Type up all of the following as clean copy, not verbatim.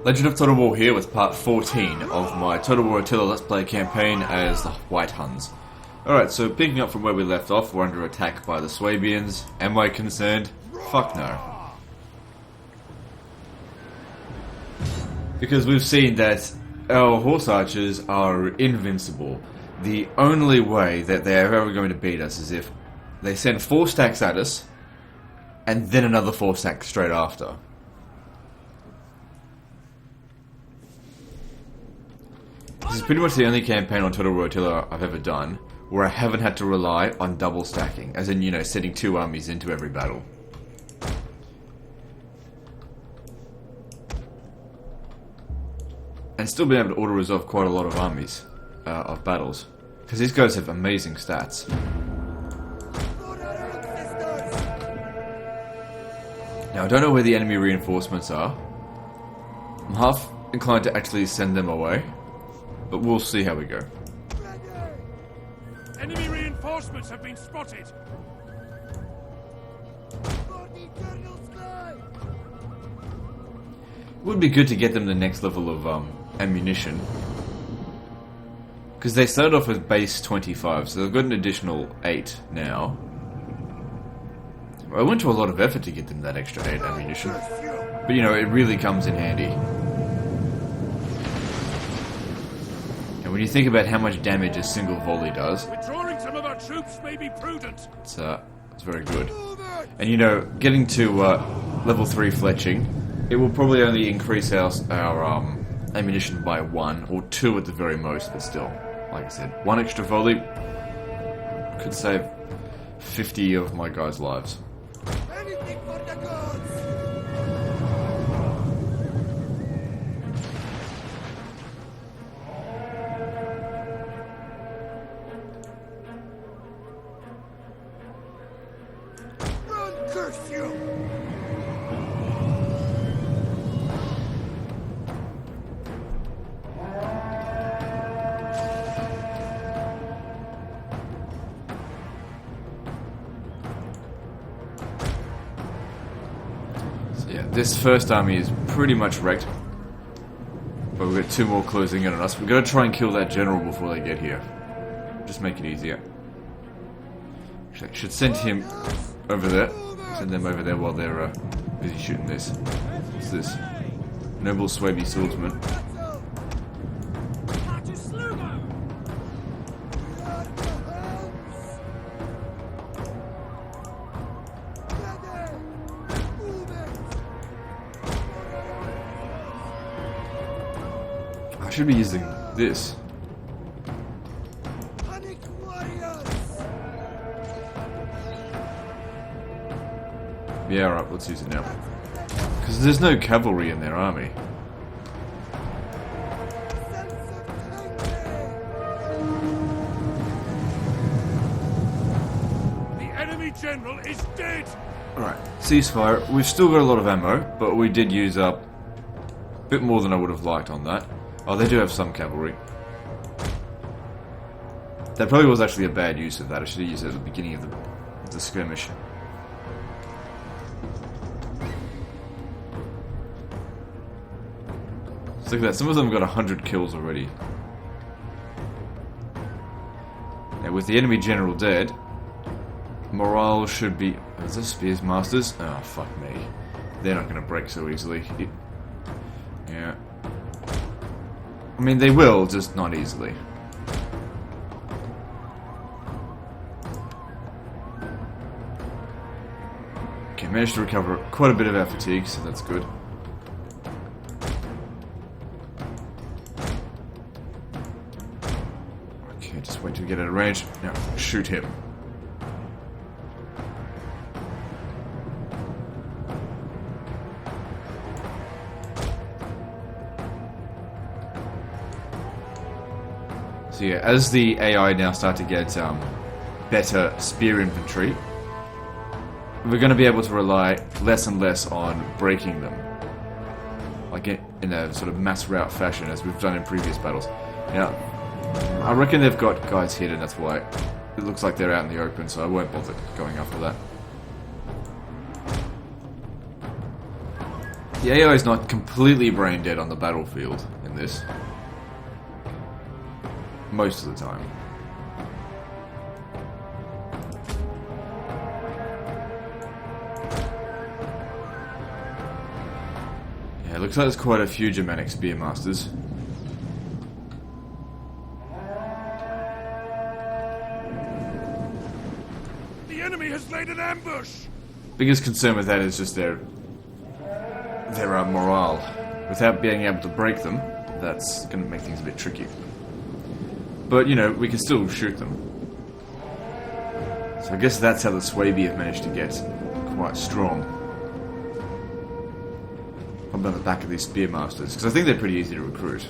Legend of Total War here with part 14 of my Total War Attila Let's Play campaign as the White Huns. Alright, so picking up from where we left off, we're under attack by the Swabians. Am I concerned? Fuck no. Because we've seen that our horse archers are invincible. The only way that they're ever going to beat us is if they send 4 stacks at us, and then another 4 stacks straight after. This is pretty much the only campaign on Total War Attila I've ever done where I haven't had to rely on double stacking, as in, you know, sending 2 armies into every battle. And still being able to auto-resolve quite a lot of armies, of battles. Because these guys have amazing stats. Now, I don't know where the enemy reinforcements are. I'm half inclined to actually send them away. But we'll see how we go. Enemy reinforcements have been spotted. It would be good to get them the next level of ammunition. Because they started off with base 25, so they've got an additional 8 now. I went to a lot of effort to get them that extra 8 ammunition. But you know, it really comes in handy. When you think about how much damage a single volley does, Withdrawing some of our troops may be prudent. It's very good. And you know, getting to level 3 fletching, it will probably only increase our ammunition by 1 or 2 at the very most, but still, like I said, 1 extra volley could save 50 of my guys' lives. Anything for the gods. Curse you! So yeah, this first army is pretty much wrecked. But we've got 2 more closing in on us. We've got to try and kill that general before they get here. Just make it easier. Actually, I should send him over there. Send them over there while they're busy shooting this. What's this? Noble Swaby swordsman. I should be using this. Yeah, alright, let's use it now. Because there's no cavalry in their army. The enemy general is dead! Alright, ceasefire. We've still got a lot of ammo, but we did use up a bit more than I would have liked on that. Oh, they do have some cavalry. That probably was actually a bad use of that. I should have used it at the beginning of the skirmish. Look at that, some of them got 100 kills already. Now with the enemy general dead, morale should be... Is this Spears Masters? Oh, fuck me. They're not going to break so easily. Yeah. I mean, they will, just not easily. Okay, managed to recover quite a bit of our fatigue, so that's good. Just wait till we get out of range. Now, shoot him. So yeah, as the AI now start to get better spear infantry, we're going to be able to rely less and less on breaking them. Like in a sort of mass rout fashion, as we've done in previous battles. Now, I reckon they've got guys hit, and that's why it looks like they're out in the open, so I won't bother going after that. The AI is not completely brain dead on the battlefield in this. Most of the time. Yeah, looks like there's quite a few Germanic Spearmasters. The enemy has laid an ambush! Biggest concern with that is just their morale. Without being able to break them, that's going to make things a bit tricky. But, you know, we can still shoot them. So I guess that's how the Swabi have managed to get quite strong. Probably on the back of these Spearmasters, because I think they're pretty easy to recruit.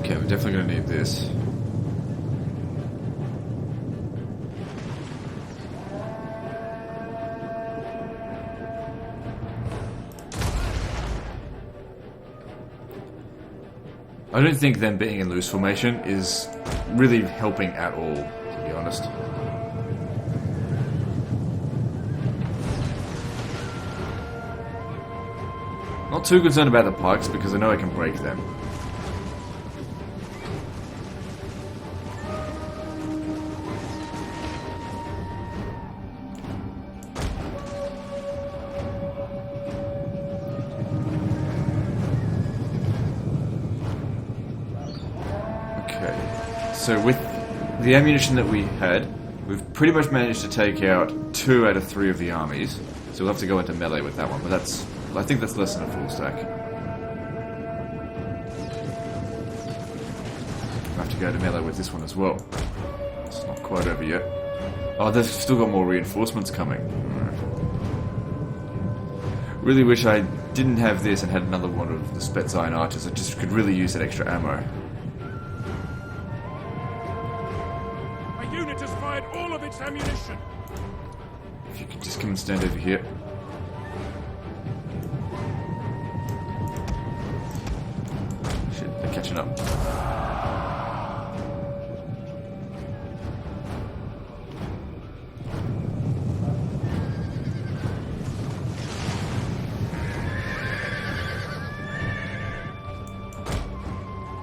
Okay, we're definitely going to need this. I don't think them being in loose formation is really helping at all, to be honest. Not too concerned about the pikes because I know I can break them. So with the ammunition that we had, we've pretty much managed to take out 2 out of 3 of the armies. So we'll have to go into melee with that one, but I think that's less than a full stack. We'll have to go to melee with this one as well. It's not quite over yet. Oh, they've still got more reinforcements coming. Really wish I didn't have this and had another one of the Spetzion archers. I just could really use that extra ammo. All of its ammunition. If you could just come and stand over here. Shit, they're catching up.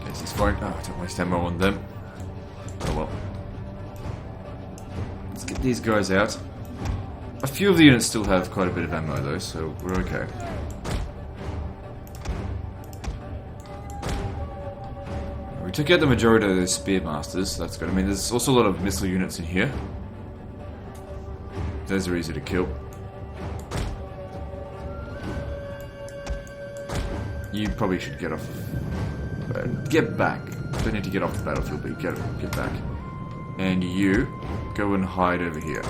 Okay, he's fine. Oh, don't waste ammo on them. Oh well. Let's get these guys out. A few of the units still have quite a bit of ammo though, so we're okay. We took out the majority of those Spearmasters, so that's good. I mean, there's also a lot of missile units in here. Those are easy to kill. You probably should get off. Get back. Don't need to get off the battlefield, but get back. And you go and hide over here.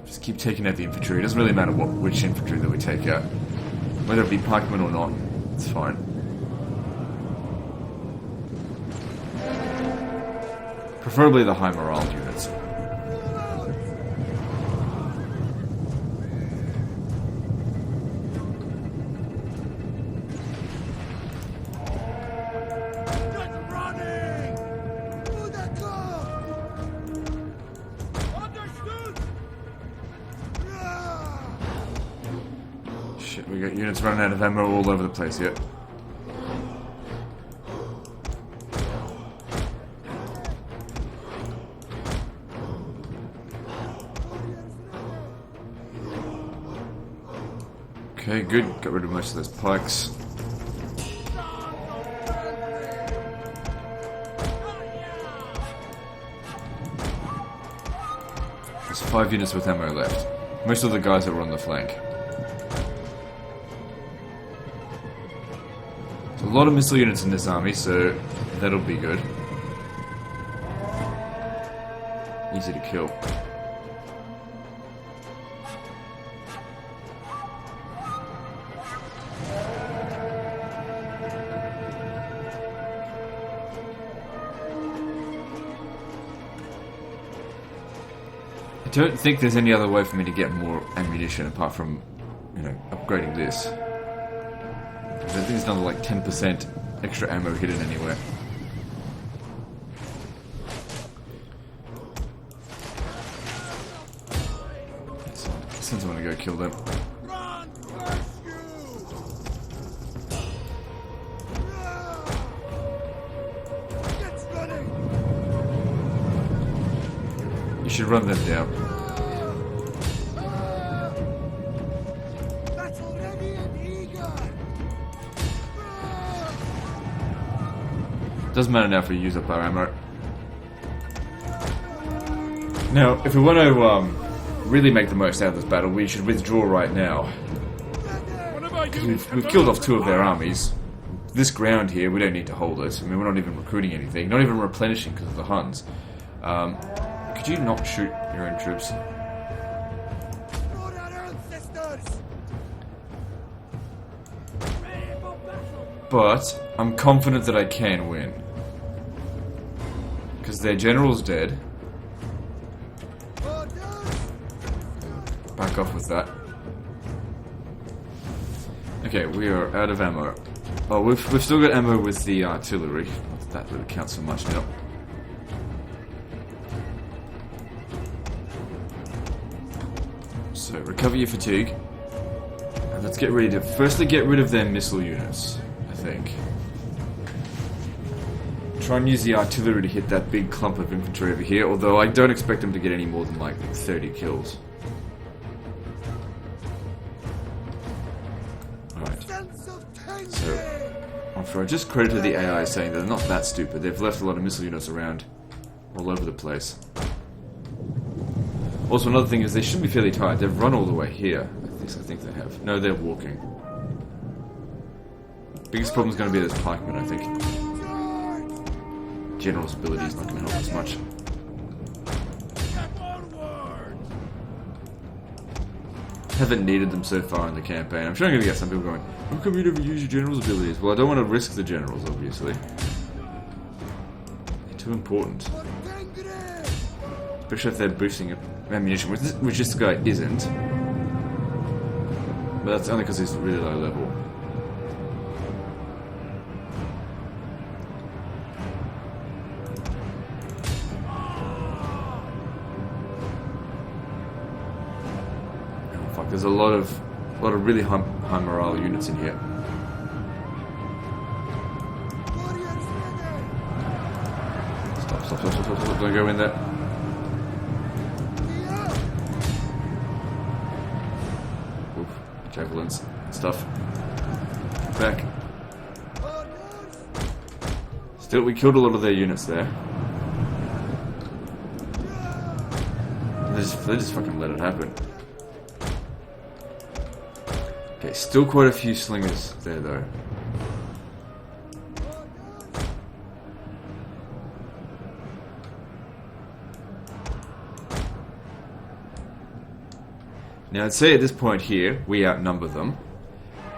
Just keep taking out the infantry. It doesn't really matter which infantry that we take out. Whether it be pikemen or not, it's fine. Preferably the high morale units. Shit, we got units running out of ammo all over the place here. Okay, good. Got rid of most of those pikes. There's 5 units with ammo left. Most of the guys that were on the flank. There's a lot of missile units in this army, so that'll be good. Easy to kill. I don't think there's any other way for me to get more ammunition apart from, you know, upgrading this. I think there's another like 10% extra ammo hidden anywhere. Send someone to go kill them. Run, curse you! Get running! You should run them down. That's already an eager! Doesn't matter now if we use up our ammo. Now, if we want to really make the most out of this battle, we should withdraw right now. We've killed off 2 of their armies. This ground here, we don't need to hold it. I mean, we're not even recruiting anything, not even replenishing because of the Huns. Could you not shoot your own troops? But I'm confident that I can win. Because their general's dead. Back off with that. Okay, we are out of ammo. Oh, we've still got ammo with the artillery. That really counts so much now. So, recover your fatigue. And let's get ready to firstly get rid of their missile units, I think. Try and use the artillery to hit that big clump of infantry over here, although I don't expect them to get any more than like 30 kills. So, after I just credited the AI saying that they're not that stupid, they've left a lot of missile units around all over the place. Also, another thing is they should be fairly tired. They've run all the way here. At least I think they have. No, they're walking. Biggest problem is going to be those pikemen, I think. General's ability is not going to help us much. Haven't needed them so far in the campaign. I'm sure I'm going to get some people going, how come you never use your general's abilities? Well, I don't want to risk the generals, obviously. They're too important. Especially if they're boosting ammunition, which this guy isn't. But that's only because he's really low level. There's a lot of really high morale units in here. Stop, don't go in there. Oof, javelins, stuff. Back. Still, we killed a lot of their units there. They just fucking let it happen. Okay, still quite a few slingers there though. Now I'd say at this point here, we outnumber them.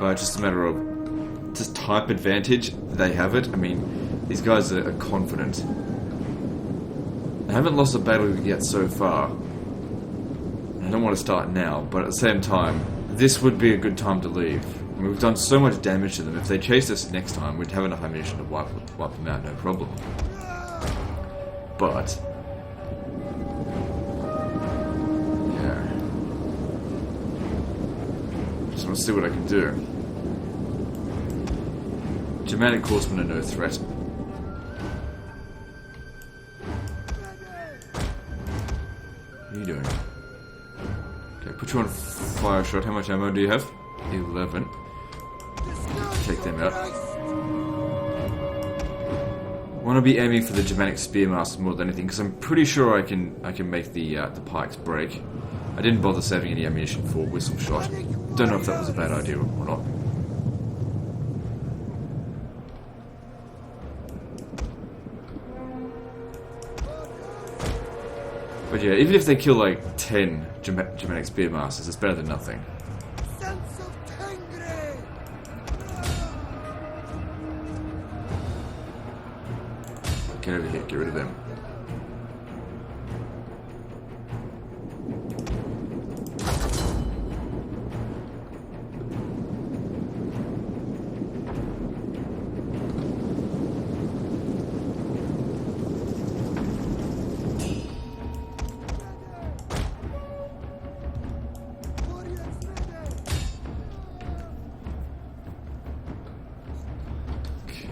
But it's just a matter of just type advantage, they have it. I mean, these guys are confident. I haven't lost a battle yet so far. I don't want to start now, but at the same time, this would be a good time to leave. I mean, we've done so much damage to them. If they chased us next time, we'd have enough ammunition to wipe them out, no problem. But yeah, just want to see what I can do. Germanic horsemen are no threat. What are you doing? Okay, put you on fire shot. How much ammo do you have? 11. Take them out. Want to be aiming for the Germanic Spearmaster more than anything, because I'm pretty sure I can make the pikes break. I didn't bother saving any ammunition for whistle shot. Don't know if that was a bad idea or not. But yeah, even if they kill like 10 Germanic Spearmasters, it's better than nothing. Get over here, get rid of them.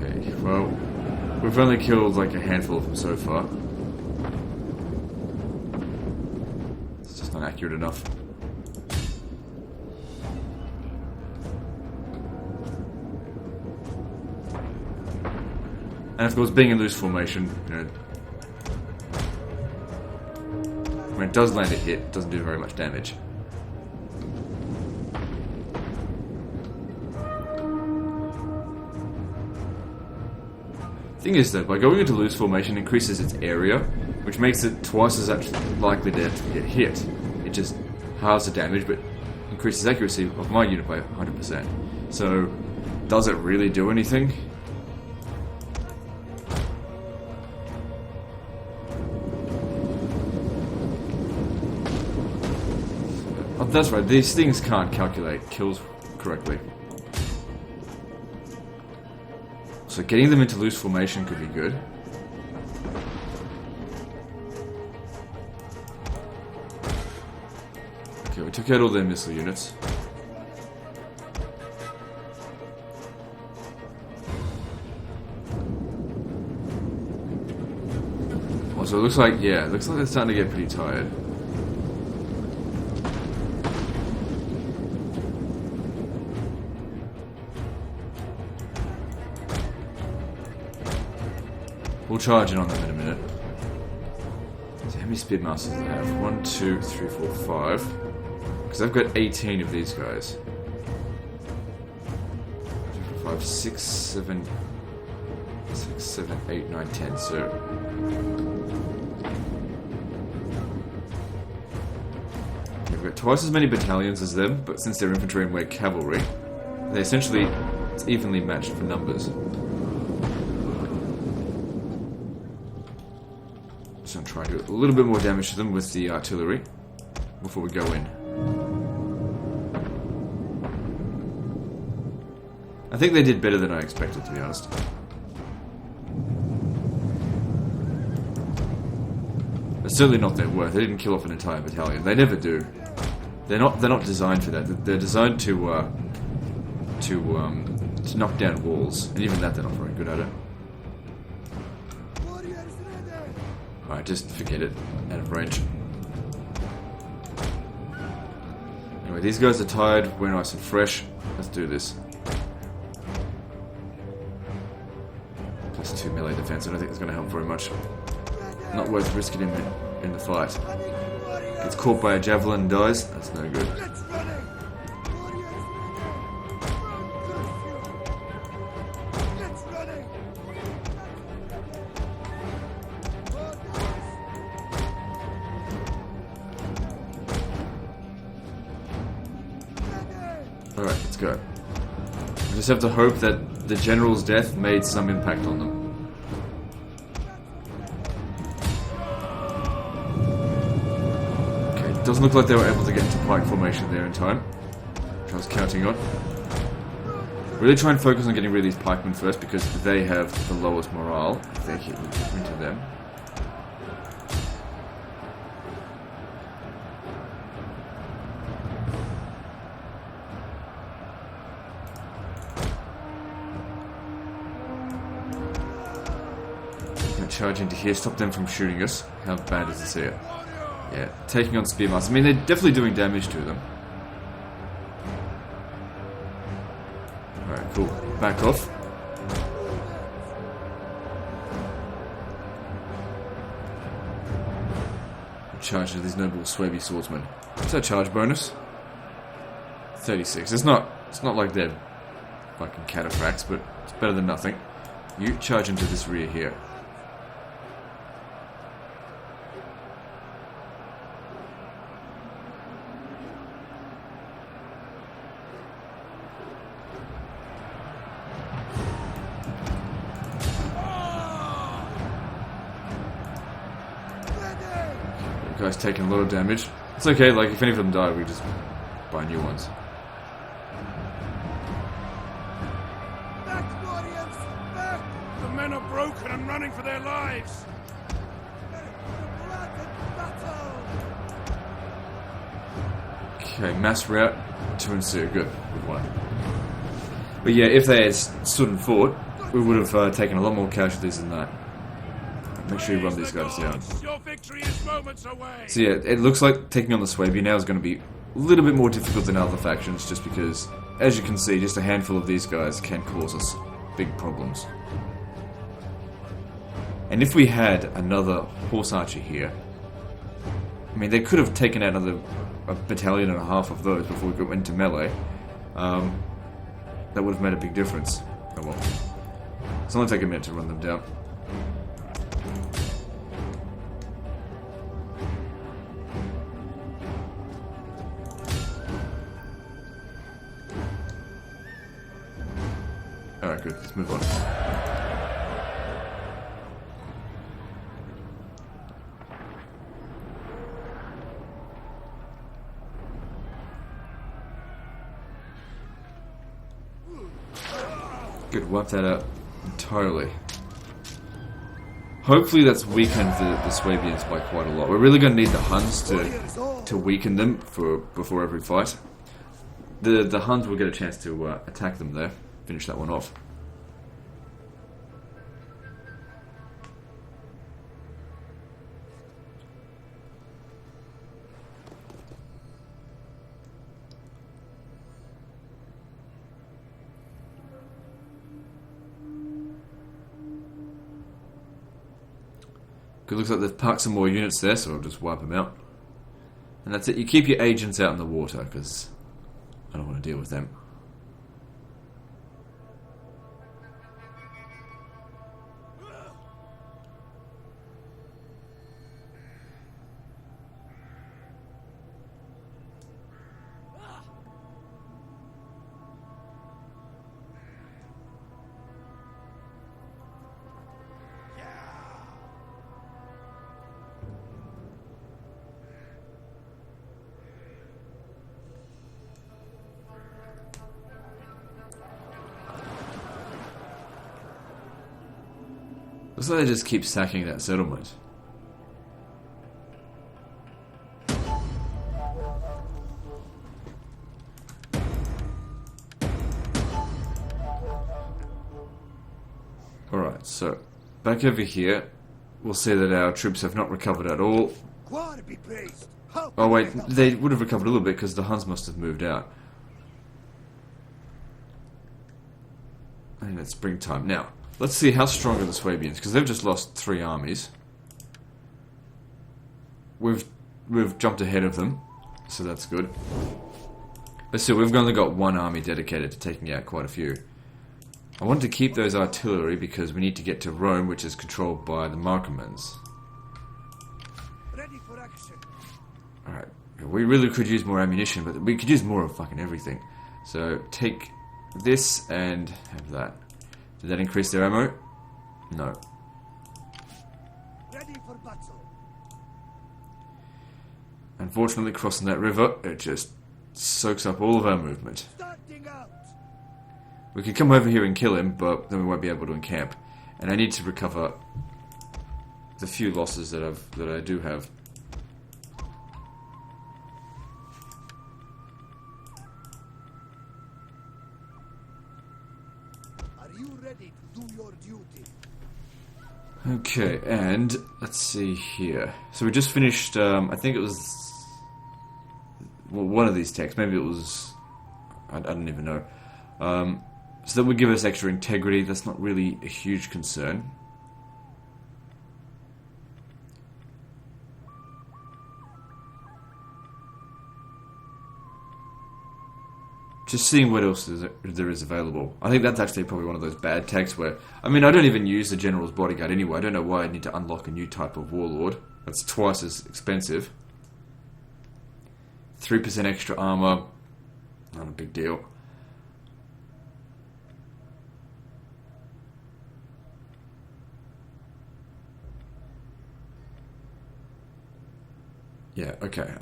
Okay, well, we've only killed like a handful of them so far. It's just not accurate enough. And of course, being in loose formation, you know, when it does land a hit, it doesn't do very much damage. Thing is though, by going into loose formation increases its area, which makes it twice as actually likely to get hit. It just halves the damage, but increases accuracy of my unit by 100%. So, does it really do anything? Oh, that's right, these things can't calculate kills correctly. So getting them into loose formation could be good. Okay, we took out all their missile units. Oh, so it looks like, yeah, it looks like they're starting to get pretty tired. We'll charge in on them in a minute. So how many speedmasters do they have? 1, 2, 3, 4, 5. Because I've got 18 of these guys. 3, 4, 5, 6, 7, 8, 9, 10. So we've got twice as many battalions as them, but since they're infantry and we're cavalry, they essentially it's evenly matched for numbers. So I'm trying to do a little bit more damage to them with the artillery before we go in. I think they did better than I expected, to be honest. It's certainly not their worth. They didn't kill off an entire battalion. They never do. They're not designed for that. They're designed to knock down walls, and even that they're not very good at it. Alright, just forget it. Out of range. Anyway, these guys are tired. We're nice and fresh. Let's do this. Plus 2 melee defense. I don't think it's going to help very much. Not worth risking him in the fight. Gets caught by a javelin and dies. That's no good. Alright, let's go. I just have to hope that the general's death made some impact on them. Okay, doesn't look like they were able to get into pike formation there in time, which I was counting on. Really try and focus on getting rid of these pikemen first because they have the lowest morale if they hit into them. Charge into here, stop them from shooting us. How bad is this here? Yeah, taking on spearmasters. I mean, they're definitely doing damage to them. Alright, cool. Back off. Charge into these noble swaby swordsmen. What's our charge bonus? 36. It's not like they're fucking cataphracts, but it's better than nothing. You charge into this rear here. Guy's taking a lot of damage. It's okay, like if any of them die, we just buy new ones. Back, warriors! Back! The men are broken and running for their lives. Okay, mass rout to ensue. Good, we won. But yeah, if they had stood and fought, we would have taken a lot more casualties than that. Make sure you run these guys down. Your victory is moments away. So yeah, it looks like taking on the Swabian now is going to be a little bit more difficult than other factions, just because, as you can see, just a handful of these guys can cause us big problems. And if we had another horse archer here, I mean, they could have taken out a battalion and a half of those before we got into melee. That would have made a big difference. Oh well. It's only take a minute to run them down. Alright, good. Let's move on. Good, wipe that out entirely. Hopefully that's weakened the Swabians by quite a lot. We're really going to need the Huns to weaken them before every fight. The Huns will get a chance to attack them there. Finish that one off. Good, looks like they've parked some more units there, so I'll just wipe them out. And that's it. You keep your agents out in the water, because I don't want to deal with them. Looks like they just keep sacking that settlement. Alright, so back over here, we'll see that our troops have not recovered at all. Oh wait, they would have recovered a little bit because the Huns must have moved out. And it's springtime. Now, let's see how strong are the Swabians, because they've just lost 3 armies. We've jumped ahead of them, so that's good. But still, we've only got 1 army dedicated to taking out quite a few. I want to keep those artillery because we need to get to Rome, which is controlled by the Marcomanns. Ready for action. Alright, we really could use more ammunition, but we could use more of fucking everything. So, take this and have that. Did that increase their ammo? No. Ready for battle. Unfortunately, crossing that river, it just soaks up all of our movement. Starting out. We could come over here and kill him, but then we won't be able to encamp. And I need to recover the few losses that I do have. Are you ready to do your duty? Okay, and let's see here. So we just finished, I think it was, well, one of these texts. Maybe it was, I don't even know. So that would give us extra integrity. That's not really a huge concern. Just seeing what else there is available. I think that's actually probably one of those bad texts where, I mean, I don't even use the General's Bodyguard anyway. I don't know why I need to unlock a new type of Warlord. That's twice as expensive. 3% extra armor. Not a big deal. Yeah, okay,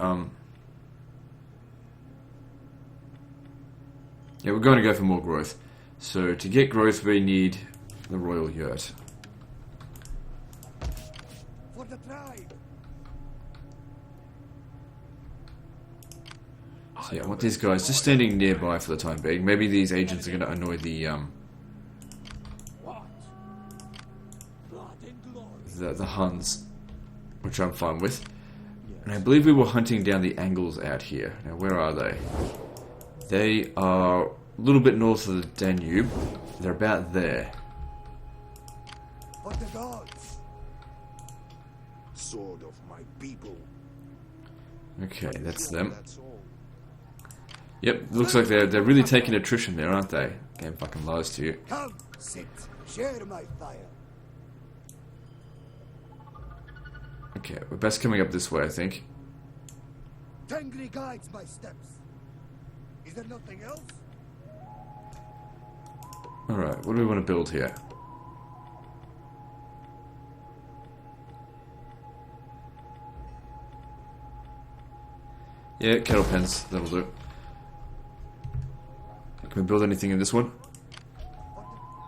yeah, we're going to go for more growth. So, to get growth, we need the Royal Yurt. For the tribe. So yeah, I want these guys just standing nearby for the time being. Maybe these agents are going to annoy the the Huns, which I'm fine with. And I believe we were hunting down the Angles out here. Now, where are they? They are a little bit north of the Danube. They're about there. For the gods. Sword of my people. Okay, that's them. That's all. Yep, looks like they're really taking attrition there, aren't they? Game fucking lies to you. Come, sit. Share my fire. Okay, we're best coming up this way, I think. Tengri guides my steps. Is there nothing else? Alright, what do we want to build here? Yeah, cattle pens, that'll do. Can we build anything in this one?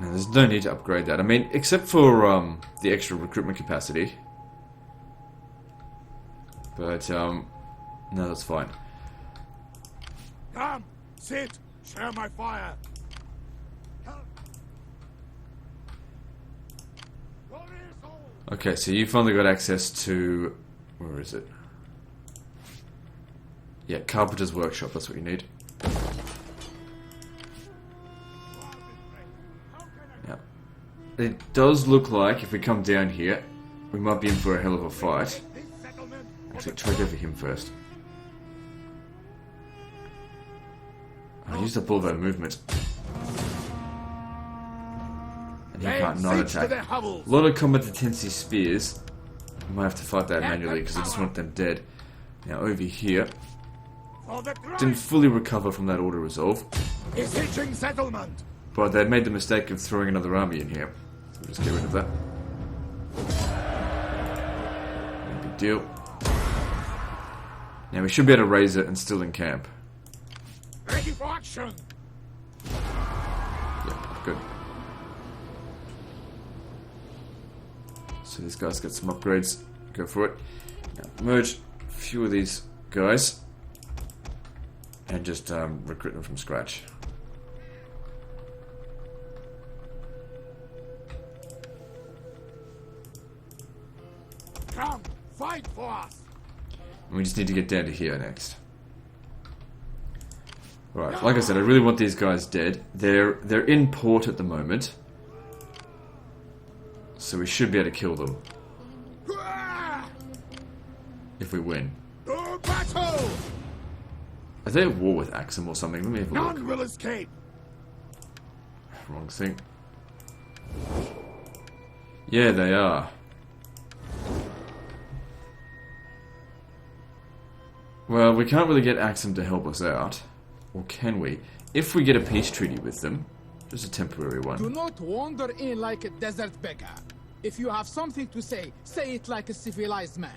No, there's no need to upgrade that. I mean, except for the extra recruitment capacity. But, no, that's fine. Come, sit, share my fire. Come. Okay, so you finally got access to... Where is it? Yeah, Carpenter's Workshop, that's what you need. Now, it does look like if we come down here, we might be in for a hell of a fight. Actually, try go for him first. I used up all of our movement. And he can't not attack. A lot of combat intensity spears. I might have to fight that manually because I just want them dead. Now over here, didn't fully recover from that auto resolve. Besieging settlement. But they'd made the mistake of throwing another army in here. So we'll just get rid of that. No big deal. Now we should be able to raise it and still in camp. Ready for action. Yeah, good. So these guys get some upgrades. Go for it. Now merge a few of these guys and just recruit them from scratch. Come, fight for us. And we just need to get down to here next. Right, like I said, I really want these guys dead. They're in port at the moment. So we should be able to kill them. If we win. To battle! Are they at war with Axum or something? Let me have a look. None will escape. Wrong thing. Yeah, they are. Well, we can't really get Axum to help us out. Or can we? If we get a peace treaty with them, just a temporary Do one. not wander in like a desert beggar. If you have something to say it like a civilized man.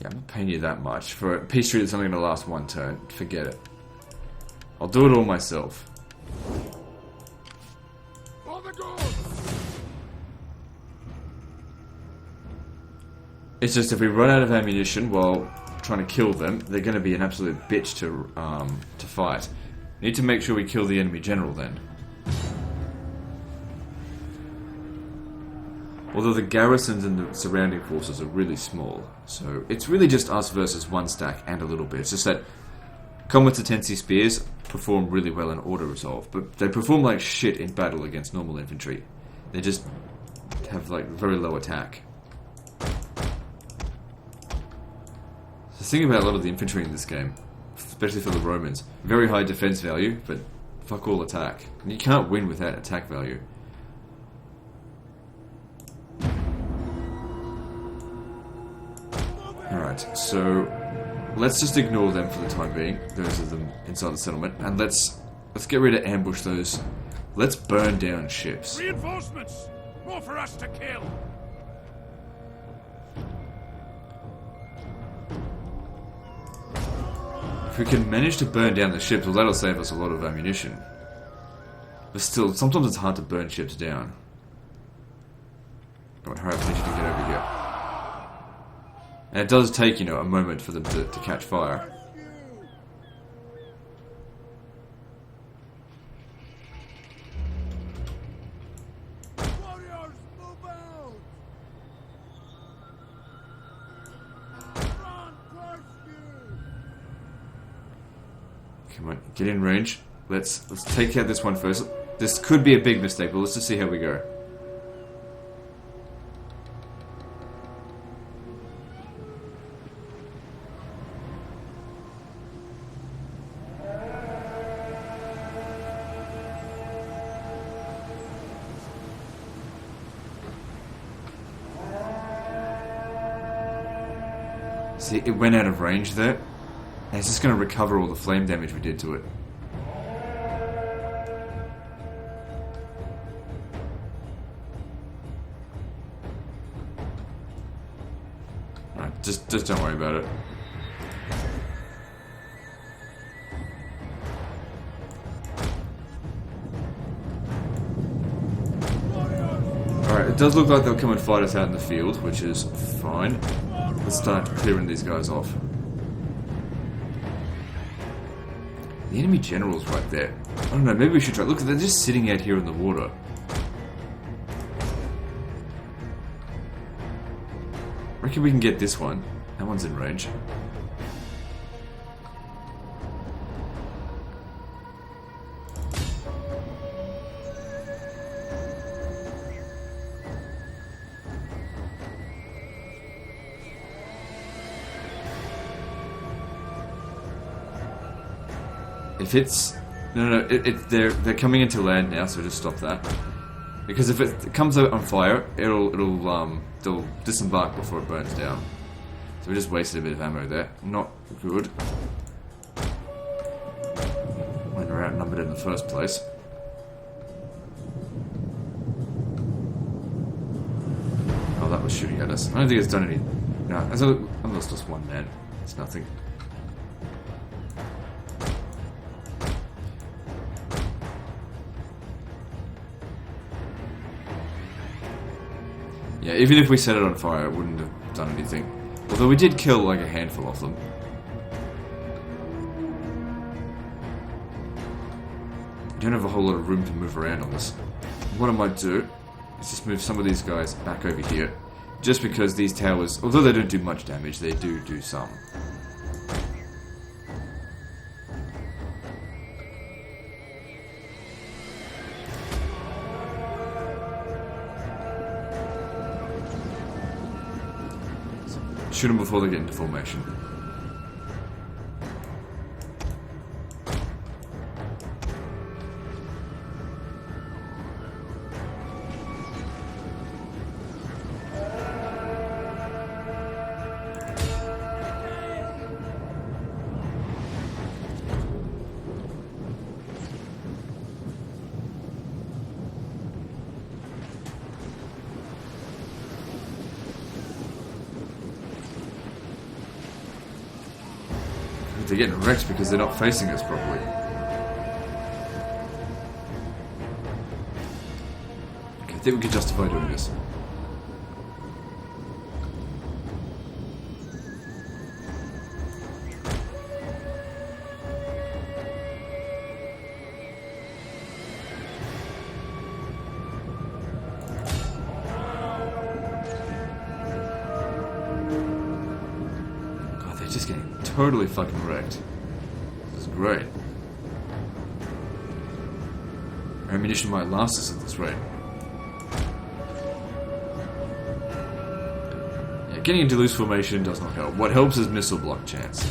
Yeah, I'm not paying you that much. For a peace treaty that's only going to last one turn, forget it. I'll do it all myself. For the gods. It's just if we run out of ammunition while trying to kill them, they're going to be an absolute bitch to fight. Need to make sure we kill the enemy general then. Although the garrisons and the surrounding forces are really small, so it's really just us versus one stack and a little bit. It's just that combat intensity spears perform really well in auto resolve, but they perform like shit in battle against normal infantry. They just have like very low attack. The thing about a lot of the infantry in this game, especially for the Romans, very high defense value, but fuck all attack. And you can't win without attack value. Alright, so let's just ignore them for the time being, those of them inside the settlement, and let's get ready to ambush those. Let's burn down ships. Reinforcements. More for us to kill. If we can manage to burn down the ships, well, that'll save us a lot of ammunition. But still, sometimes it's hard to burn ships down. Come on, hurry up, I need you to get over here. And it does take, you know, a moment for them to catch fire. Warriors, move out! Come on, get in range. Let's take out this one first. This could be a big mistake, but let's just see how we go. See, it went out of range there, and it's just going to recover all the flame damage we did to it. Alright, just don't worry about it. Alright, it does look like they'll come and fight us out in the field, which is fine. Let's start clearing these guys off. The enemy general's right there. I don't know, maybe we should try. Look, they're just sitting out here in the water. Reckon we can get this one. That one's in range. If it's they're coming into land now, so just stop that. Because if it comes out on fire, they'll disembark before it burns down. So we just wasted a bit of ammo there. Not good. When we're outnumbered in the first place. Oh, that was shooting at us. I don't think it's done any. No, I lost just one man. It's nothing. Yeah, even if we set it on fire, it wouldn't have done anything. Although we did kill like a handful of them. We don't have a whole lot of room to move around on this. What I might do is just move some of these guys back over here. Just because these towers, although they don't do much damage, they do some. Shoot them before they get into formation. They're getting wrecked because they're not facing us properly. Okay, I think we can justify doing this. God, they're just getting totally fucking wrecked. This is great. Our ammunition might last us at this rate. Yeah, getting into loose formation does not help. What helps is missile block chance.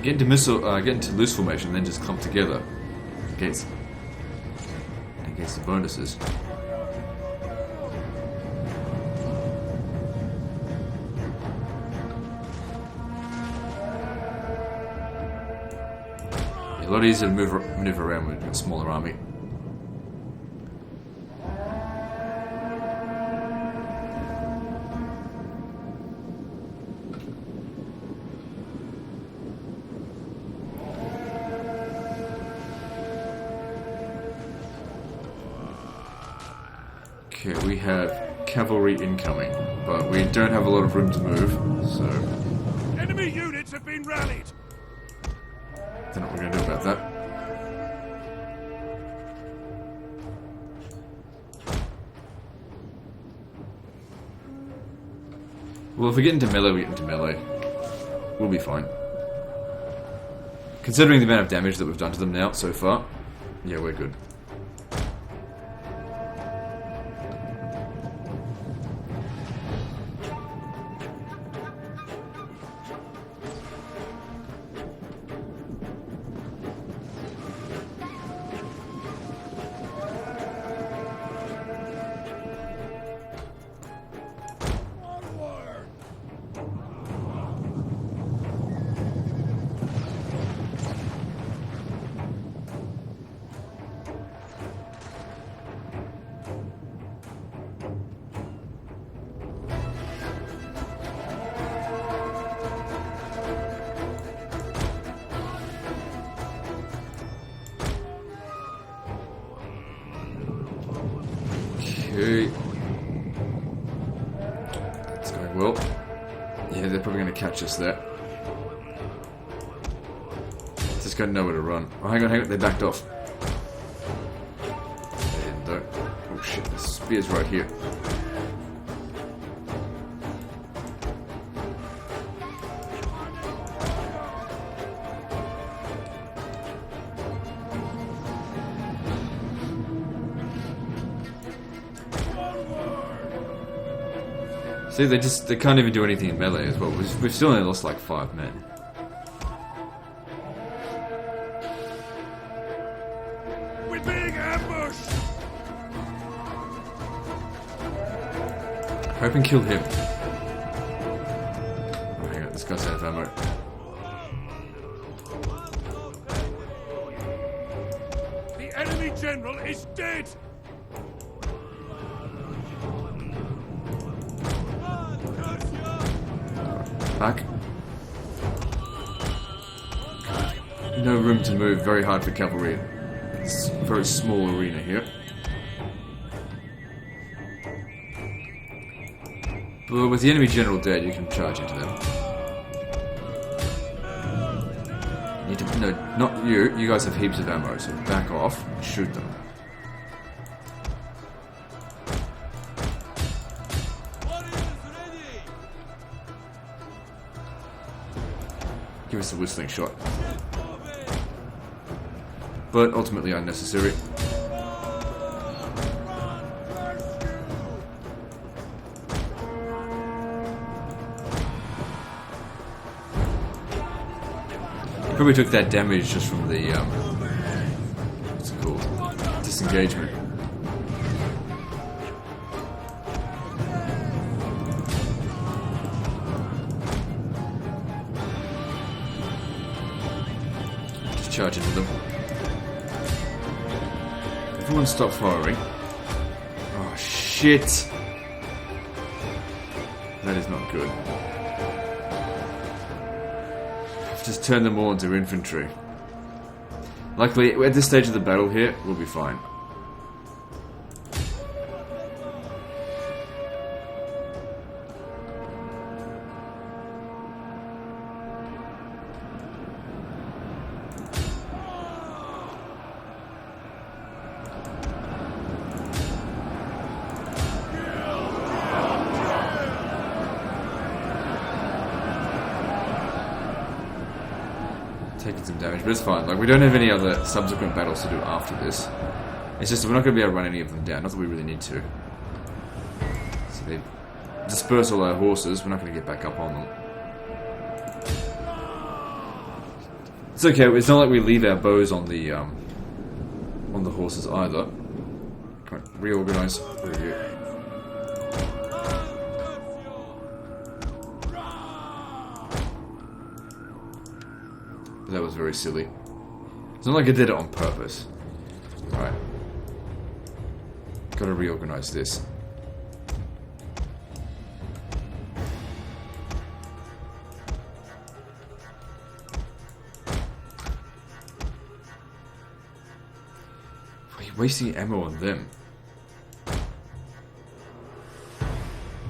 Get into loose formation, then just clump together against the bonuses. Yeah, a lot easier to maneuver around with a smaller army. Okay, we have cavalry incoming, but we don't have a lot of room to move, so Enemy units have been rallied. don't know what we're going to do about Well, if we get into melee, we get into melee. We'll be fine. Considering the amount of damage that we've done to them now, so far, yeah, we're good. Okay. It's going well. Yeah, they're probably going to catch us there. Just got nowhere to run. Oh, hang on, they backed off. They didn't though. Oh shit, the spear's right here. See, they can't even do anything in melee as well. We've still only lost like 5 men. We're being ambushed! Hope and kill him. Oh, hang on, this guy's out of ammo. The enemy general is dead! Back. No room to move, very hard for cavalry. It's a very small arena here. But with the enemy general dead, you can charge into them. You need to, no, not you. You guys have heaps of ammo, so back off and shoot them. Give us a whistling shot. But ultimately unnecessary. Probably took that damage just from the what's it called? Disengagement. Just charge into them. Everyone stop firing. Oh shit! That is not good. Just turn them all into infantry. Luckily, at this stage of the battle here, we'll be fine. Taking some damage, but it's fine. Like, we don't have any other subsequent battles to do after this. It's just we're not going to be able to run any of them down. Not that we really need to. So they disperse all our horses. We're not going to get back up on them. It's okay. It's not like we leave our bows on the horses either. Come on, reorganize. Review. That was very silly. It's not like I did it on purpose. Right. Gotta reorganize this. Why are you wasting ammo on them?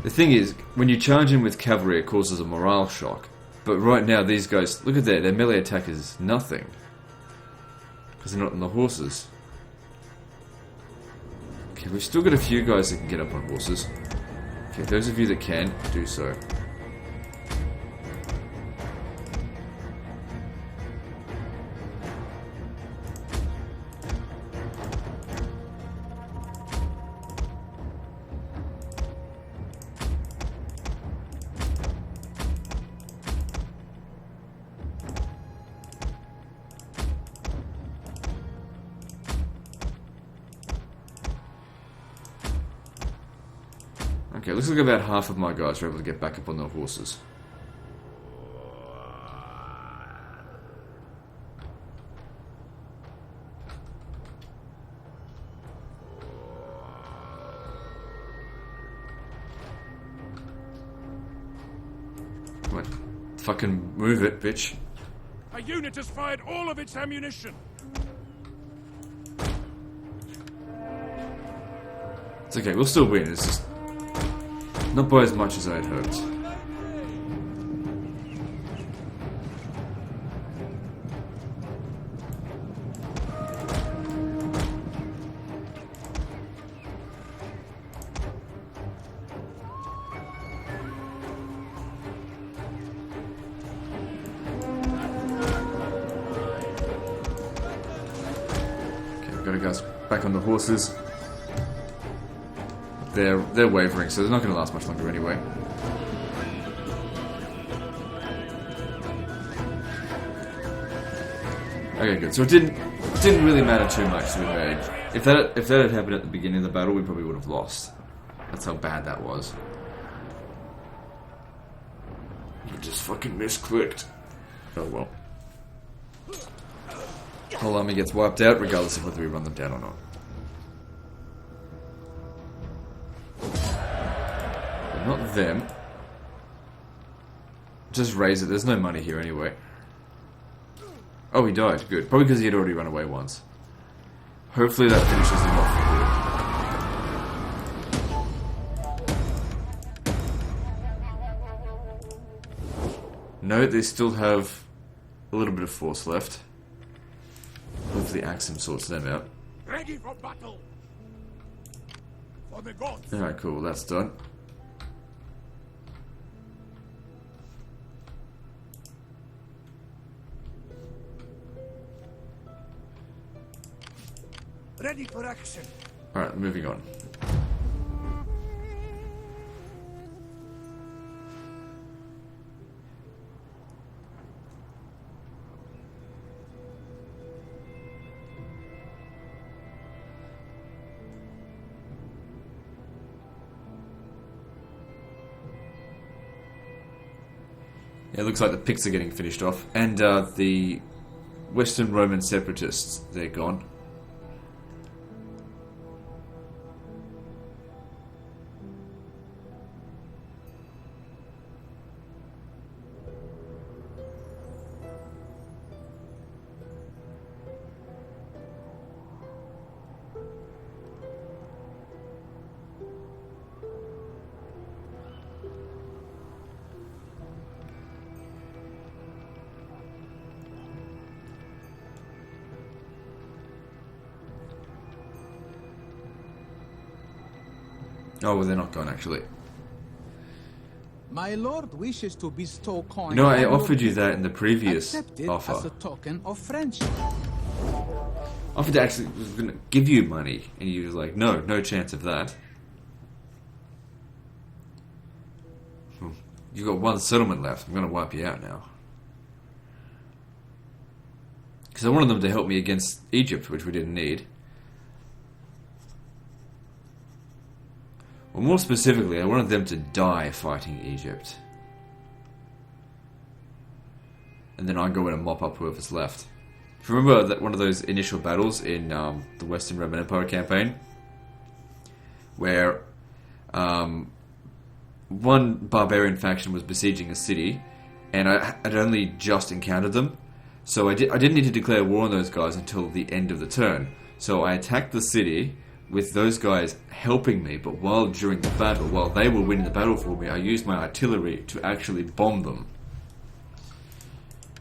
The thing is, when you charge in with cavalry, it causes a morale shock. But right now, these guys, look at that, their melee attack is nothing. Because they're not on the horses. Okay, we've still got a few guys that can get up on horses. Okay, those of you that can, do so. Okay, looks like about half of my guys are able to get back up on their horses. Come on. Fucking move it, bitch. A unit has fired all of its ammunition. It's okay, we'll still win. It's just not by as much as I had hoped. Okay, got our guys back on the horses. They're wavering, so they're not going to last much longer anyway. Okay, good. So it didn't really matter too much to be made. If that had happened at the beginning of the battle, we probably would have lost. That's how bad that was. We just fucking misclicked. Oh well. Whole army gets wiped out, regardless of whether we run them down or not. Not them. Just raise it. There's no money here anyway. Oh, he died. Good. Probably because he had already run away once. Hopefully that finishes him off for good. No, they still have a little bit of force left. Hopefully Axum sorts them out. Ready for battle. For the gods. Alright, cool. That's done. Ready for action. Alright, moving on. Yeah, it looks like the Picts are getting finished off. And the Western Roman separatists, they're gone. Oh, well, they're not gone, actually. My lord wishes to bestow coin. You know, I on offered your you that in the previous accept it offer. as a token of friendship. Offered to actually was going to give you money, and you was like, no, no chance of that. You've got one settlement left. I'm going to wipe you out now. Because I wanted them to help me against Egypt, which we didn't need. Well, more specifically, I wanted them to die fighting Egypt. And then I go in and mop up whoever's left. If you remember that one of those initial battles in the Western Roman Empire campaign, where one barbarian faction was besieging a city, and I had only just encountered them, so I didn't need to declare war on those guys until the end of the turn. So I attacked the city with those guys helping me, but during the battle, while they were winning the battle for me, I used my artillery to actually bomb them.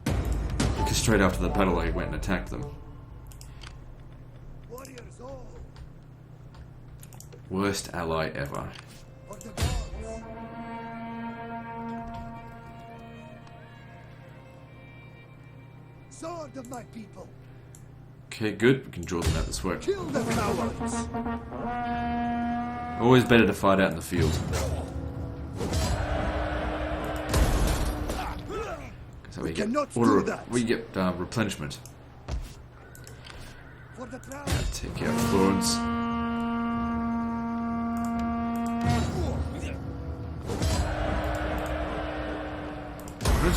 Because straight after the battle, I went and attacked them. Warriors all. Worst ally ever. For the gods. Sword of my people. Okay, good. We can draw them out this way. Kill the cowards. Always better to fight out in the field. So we get cannot do that. We get replenishment. For the crown. Take out Florence.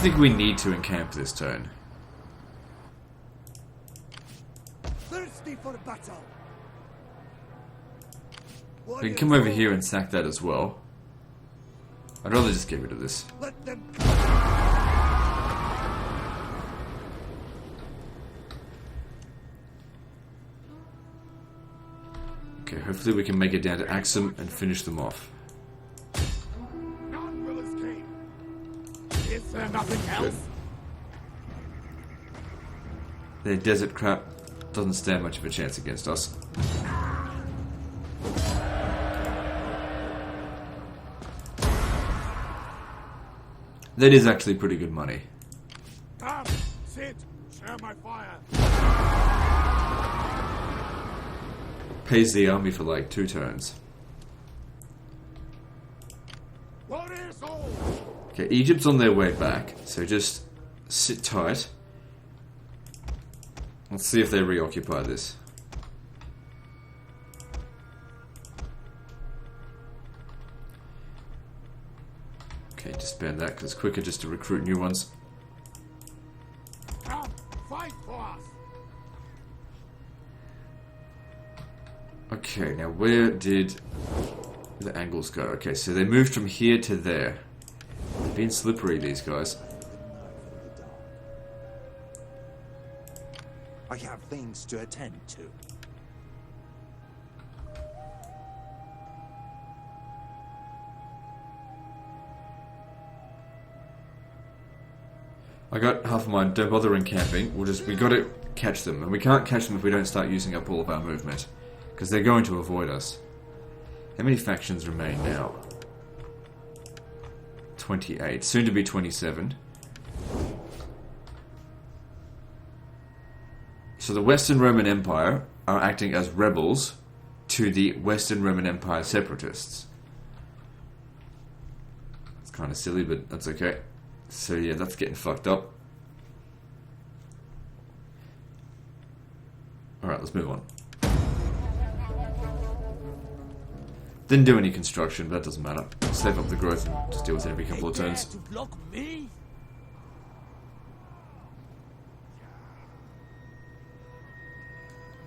think we need to encamp this turn. Thirsty for battle. We can come over here and sack that as well. I'd rather just get rid of this. Let them. Okay, hopefully we can make it down to Axum and finish them off. None will escape. Is there nothing else? Their desert crap doesn't stand much of a chance against us. That is actually pretty good money. Come, sit, share my fire. Pays the army for like 2 turns. Warriors all! Okay, Egypt's on their way back, so just sit tight. Let's see if they reoccupy this. Okay, disband that because it's quicker just to recruit new ones. Come, fight for us! Okay, now where did the angles go? Okay, so they moved from here to there. They've been slippery, these guys. I have things to attend to. I got half of mine. Don't bother encamping. We gotta catch them, and we can't catch them if we don't start using up all of our movement, because they're going to avoid us. How many factions remain now? 28, soon to be 27. So the Western Roman Empire are acting as rebels to the Western Roman Empire separatists. It's kind of silly, but that's okay. So yeah, that's getting fucked up. Alright, let's move on. Didn't do any construction, but that doesn't matter. Save up the growth and just deal with it every couple of turns. To block me?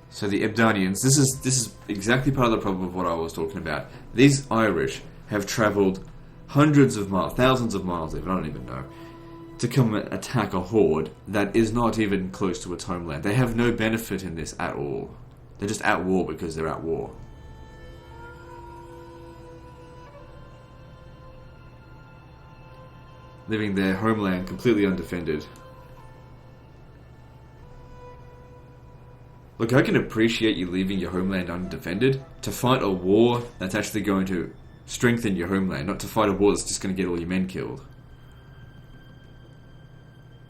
So the Ebdanians, this is exactly part of the problem of what I was talking about. These Irish have travelled hundreds of miles, thousands of miles even, I don't even know, to come and attack a horde that is not even close to its homeland. They have no benefit in this at all. They're just at war because they're at war. Leaving their homeland completely undefended. Look, I can appreciate you leaving your homeland undefended to fight a war that's actually going to strengthen your homeland, not to fight a war that's just going to get all your men killed.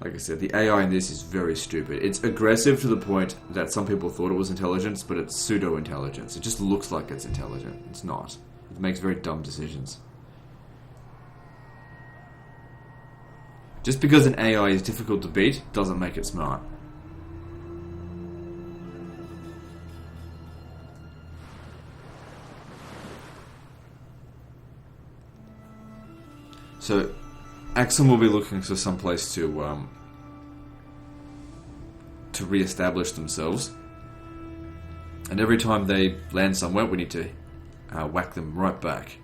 Like I said, the AI in this is very stupid. It's aggressive to the point that some people thought it was intelligence, but it's pseudo-intelligence. It just looks like it's intelligent. It's not. It makes very dumb decisions. Just because an AI is difficult to beat doesn't make it smart. So, Axum will be looking for some place to re-establish themselves, and every time they land somewhere, we need to whack them right back.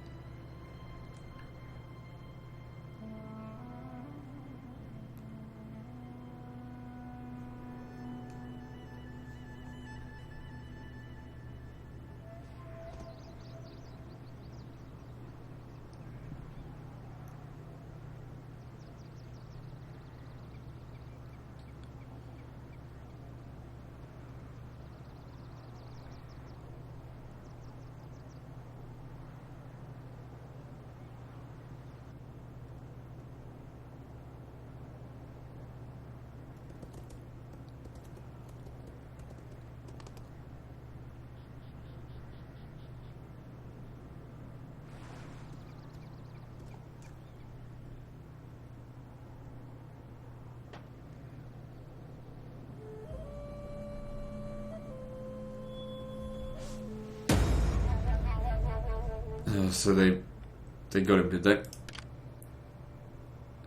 So they got him, did they?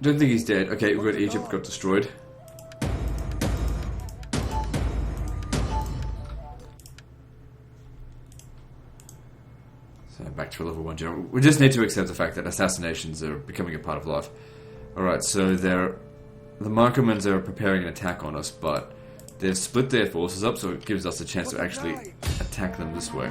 Don't think he's dead. Okay, we've got Egypt got destroyed. So back to a level 1 general. We just need to accept the fact that assassinations are becoming a part of life. Alright, so the Markomans are preparing an attack on us, but they've split their forces up, so it gives us a chance to actually attack them this way.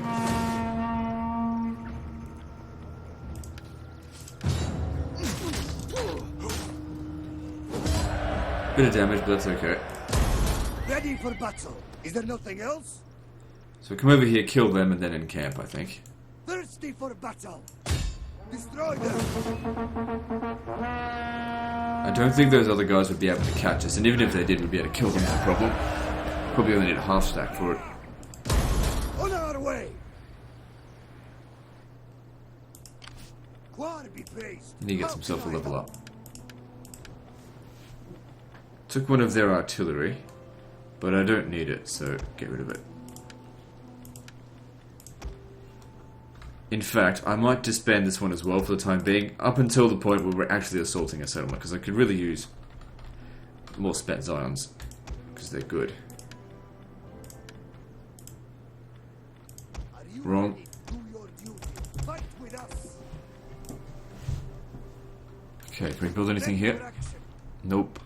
Bit of damage, but that's okay. Ready for battle. Is there nothing else? So come over here, kill them, and then encamp, I think. Thirsty for battle. Destroy them. I don't think those other guys would be able to catch us, and even if they did, we'd be able to kill them, no problem. Probably only need a half stack for it. On our way. Quar be praised. And he gets himself a level up. Took one of their artillery, but I don't need it, so get rid of it. In fact, I might disband this one as well for the time being, up until the point where we're actually assaulting a settlement, because I could really use more spent Zions, because they're good. Wrong. Do your duty. Fight with us. Okay, can we build anything here? Take action. Nope.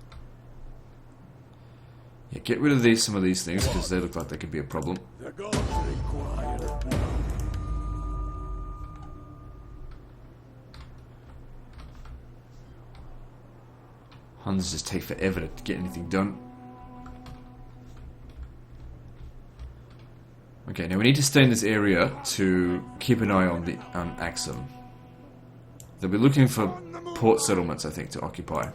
Yeah, get rid of some of these things, because they look like they could be a problem. The gods require blood. Huns just take forever to get anything done. Okay, now we need to stay in this area to keep an eye on Axum. They'll be looking for port settlements, I think, to occupy.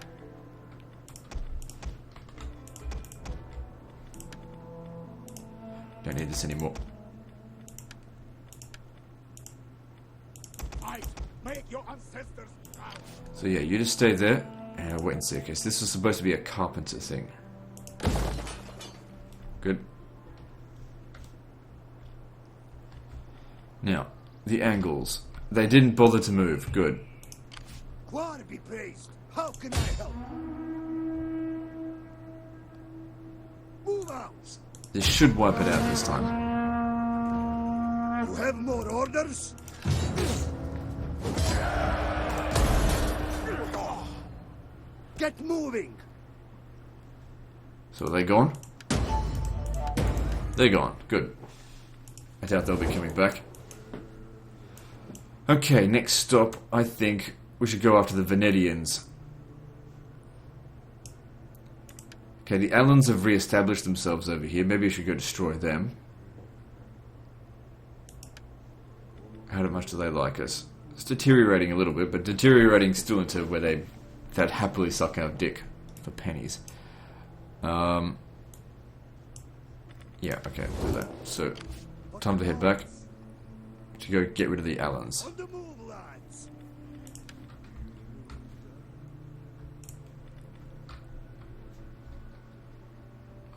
Don't need this anymore. Fight! Make your ancestors proud! So yeah, you just stay there and wait and see. Okay, so this was supposed to be a carpenter thing. Good. Now, the angles. They didn't bother to move. Good. Quar be praised. How can I help? Move out. This should wipe it out this time. You have more orders? Get moving. So are they gone? They're gone. Good. I doubt they'll be coming back. Okay, next stop, I think we should go after the Venetians. Okay, the Alans have re-established themselves over here. Maybe I should go destroy them. How much do they like us? It's deteriorating a little bit, but deteriorating still into where they'd happily suck our dick for pennies. Yeah, okay, we'll do that. So, time to head back to go get rid of the Alans. On the move, lads.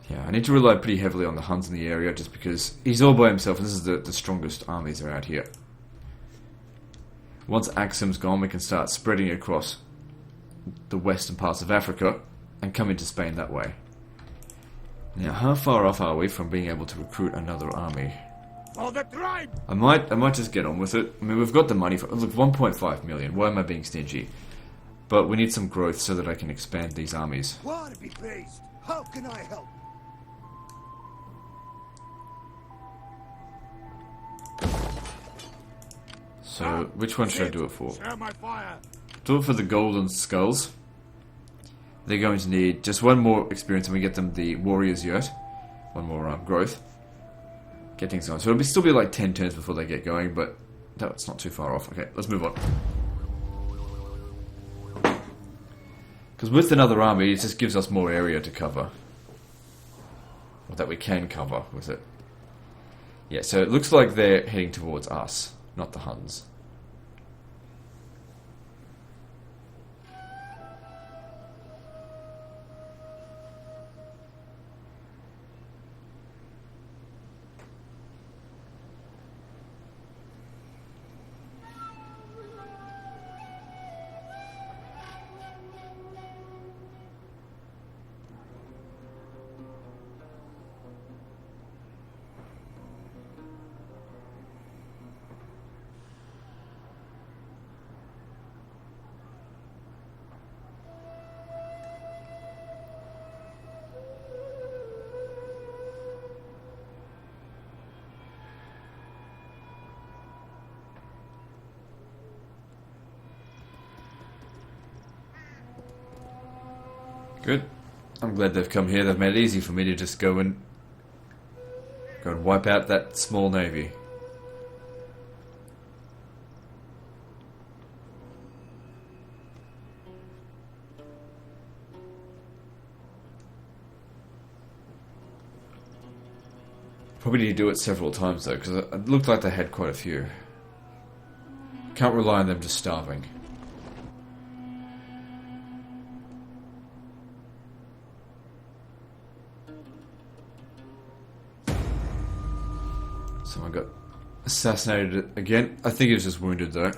Yeah, I need to rely pretty heavily on the Huns in the area just because he's all by himself and this is the strongest armies around here. Once Axum's gone, we can start spreading across the western parts of Africa and come into Spain that way. Now, how far off are we from being able to recruit another army? For the tribe! I might just get on with it. I mean, we've got the money for... Look, 1.5 million. Why am I being stingy? But we need some growth so that I can expand these armies. Quar be praised. How can I help? So, which one should I do it for? Share my fire! Do it for the golden skulls. They're going to need just one more experience and we get them the warriors yet. One more growth. Get things going. So it'll still be like 10 turns before they get going, but that's not too far off. Okay, let's move on. Because with another army, it just gives us more area to cover. Or that we can cover with it. Yeah, so it looks like they're heading towards us, not the Huns. Good. I'm glad they've come here. They've made it easy for me to just go and wipe out that small navy. Probably need to do it several times though, because it looked like they had quite a few. Can't rely on them just starving. Someone got assassinated again. I think he was just wounded though.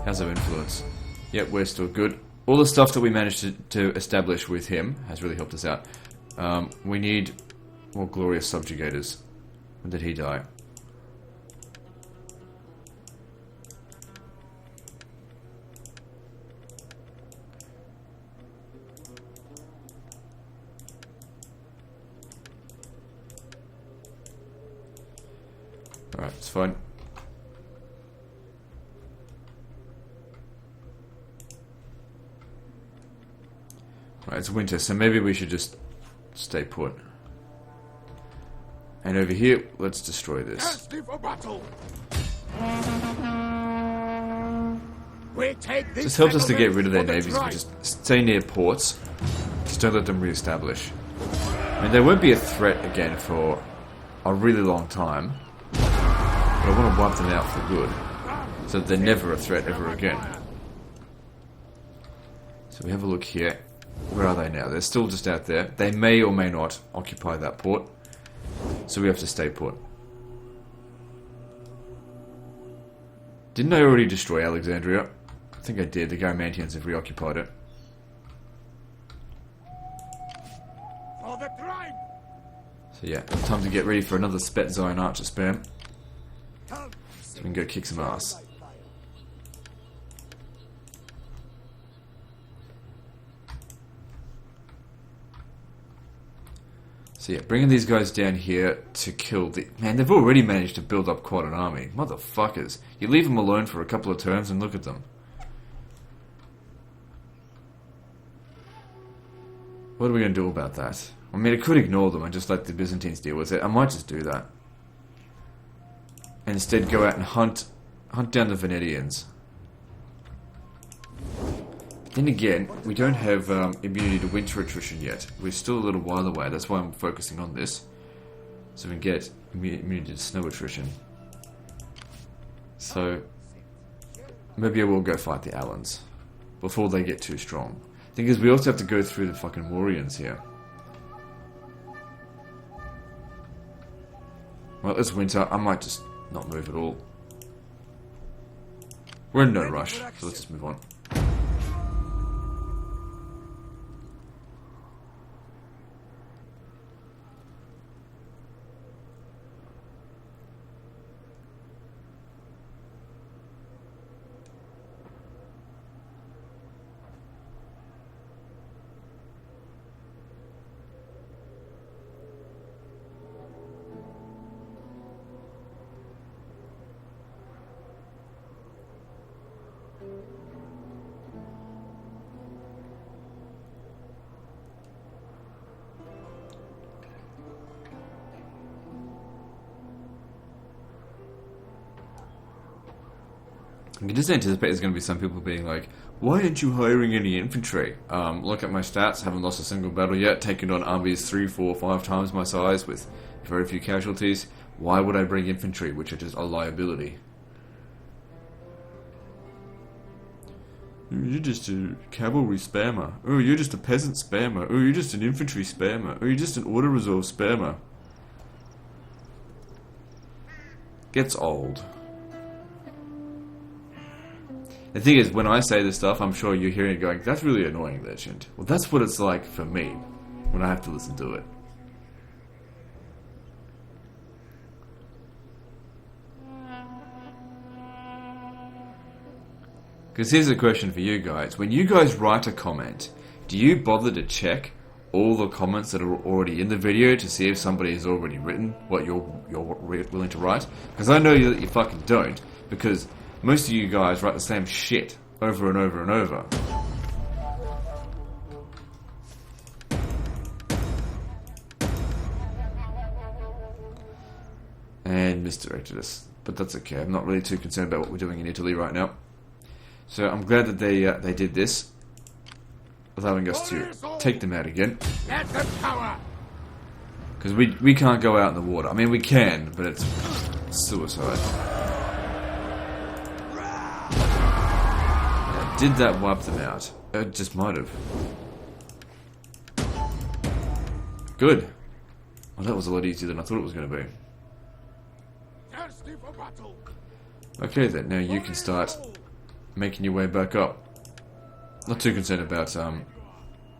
How's our influence? Yep, we're still good. All the stuff that we managed to establish with him has really helped us out. We need more glorious subjugators. When did he die? Alright, it's fine. Right, it's winter, so maybe we should just stay put. And over here, let's destroy this. For battle. This helps us to get rid of their navies if we just stay near ports. Just don't let them re-establish. I mean, they won't be a threat again for a really long time. But I want to wipe them out for good. So that they're never a threat ever again. So we have a look here. Where are they now? They're still just out there. They may or may not occupy that port. So we have to stay put. Didn't I already destroy Alexandria? I think I did. The Garamantians have reoccupied it. For the tribe. So yeah, time to get ready for another Spetzion Archer spam. So we can go kick some ass. So yeah, bringing these guys down here to kill the... Man, they've already managed to build up quite an army. Motherfuckers. You leave them alone for a couple of turns and look at them. What are we going to do about that? I mean, I could ignore them and just let the Byzantines deal with it. I might just do that. And instead go out and hunt down the Venetians. Then again, we don't have immunity to winter attrition yet. We're still a little while away. That's why I'm focusing on this. So we can get immunity to snow attrition. So maybe I will go fight the Alans before they get too strong. The thing is, we also have to go through the fucking Mauryaans here. Well, it's winter. I might just not move at all. We're in no rush, so let's just move on. I can just anticipate there's going to be some people being like, why aren't you hiring any infantry? Look at my stats, haven't lost a single battle yet, taken on armies 3, 4, 5 times my size with very few casualties. Why would I bring infantry, which are just a liability? You're just a cavalry spammer. Oh, you're just a peasant spammer. Oh, you're just an infantry spammer. Oh, you're just an auto resolve spammer. Gets old. The thing is, when I say this stuff, I'm sure you're hearing it going, that's really annoying, Legend. Well, that's what it's like for me, when I have to listen to it. Because here's a question for you guys. When you guys write a comment, do you bother to check all the comments that are already in the video to see if somebody has already written what you're willing to write? Because I know that you fucking don't, because most of you guys write the same shit over and over and over. And misdirected us. But that's okay. I'm not really too concerned about what we're doing in Italy right now. So I'm glad that they did this, allowing us to take them out again. Let them cower! Because we can't go out in the water. I mean, we can, but it's suicide. Now, did that wipe them out? It just might have. Good. Well, that was a lot easier than I thought it was going to be. Thirsty for battle! Okay then, now you can start making your way back up. Not too concerned about,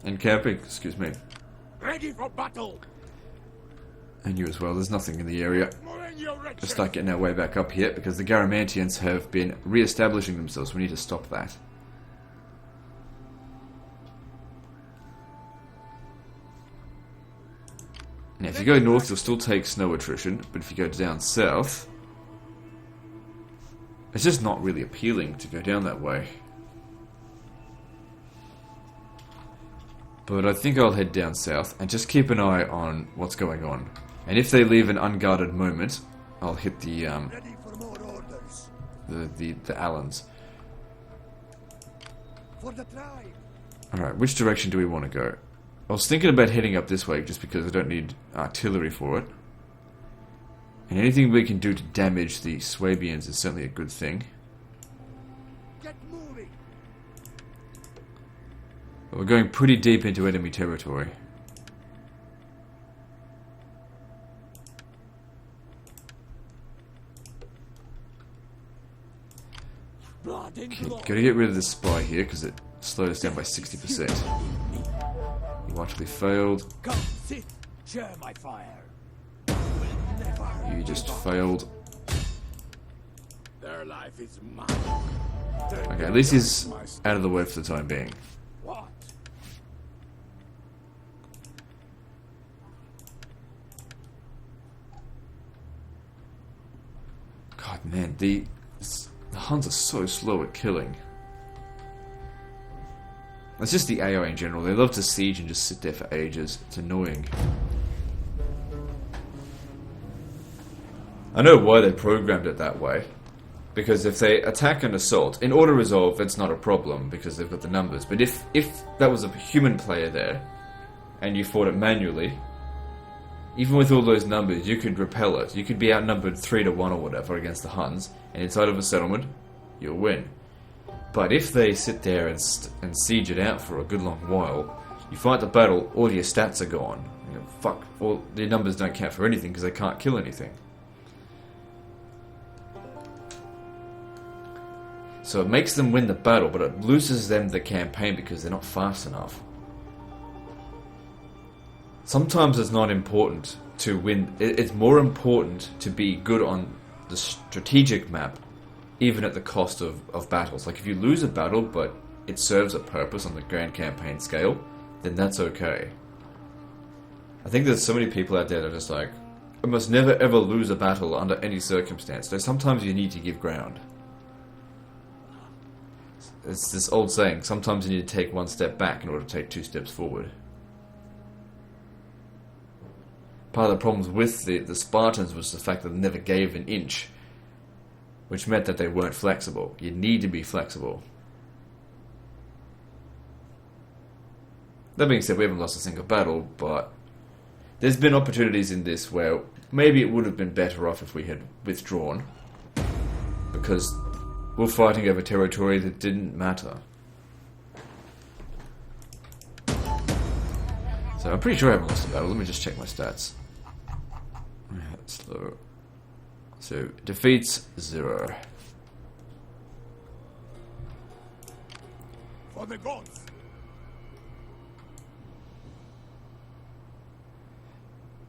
encamping, excuse me. Ready for battle! And you as well, there's nothing in the area. Your wretches. Let's start getting our way back up here, because the Garamantians have been re-establishing themselves. We need to stop that. Now, if you go north, you'll still take snow attrition, but if you go down south, it's just not really appealing to go down that way. But I think I'll head down south and just keep an eye on what's going on. And if they leave an unguarded moment, I'll hit the Ready for more orders. the Allens. For the tribe. Alright, which direction do we want to go? I was thinking about heading up this way just because I don't need artillery for it. And anything we can do to damage the Swabians is certainly a good thing. Get moving. But we're going pretty deep into enemy territory. Blood and Okay, glory. gotta get rid of this spy here because it slowed us down by 60%. You actually failed. Come sit, share my fire. Will never. You just failed. Their life is mine. Okay, at least he's out of the way for the time being. What? God, man, the Huns are so slow at killing. It's just the AI in general. They love to siege and just sit there for ages. It's annoying. I know why they programmed it that way. Because if they attack and assault, in auto resolve, it's not a problem because they've got the numbers. But if that was a human player there, and you fought it manually, even with all those numbers, you could repel it. You could be outnumbered 3-1 or whatever against the Huns, and inside of a settlement, you'll win. But if they sit there and siege it out for a good long while, you fight the battle, all your stats are gone. You know, fuck, all your numbers don't count for anything because they can't kill anything. So it makes them win the battle, but it loses them the campaign because they're not fast enough. Sometimes it's not important to win. It's more important to be good on the strategic map, even at the cost of battles. Like if you lose a battle, but it serves a purpose on the grand campaign scale, then that's okay. I think there's so many people out there that are just like, I must never ever lose a battle under any circumstance. So sometimes you need to give ground. It's this old saying, sometimes you need to take one step back in order to take 2 steps forward. Part of the problems with the Spartans was the fact that they never gave an inch, which meant that they weren't flexible. You need to be flexible. That being said, we haven't lost a single battle, but there's been opportunities in this where maybe it would have been better off if we had withdrawn, because we're fighting over territory that didn't matter. So I'm pretty sure I haven't lost a battle. Let me just check my stats. Slow. So defeats 0. For the gods!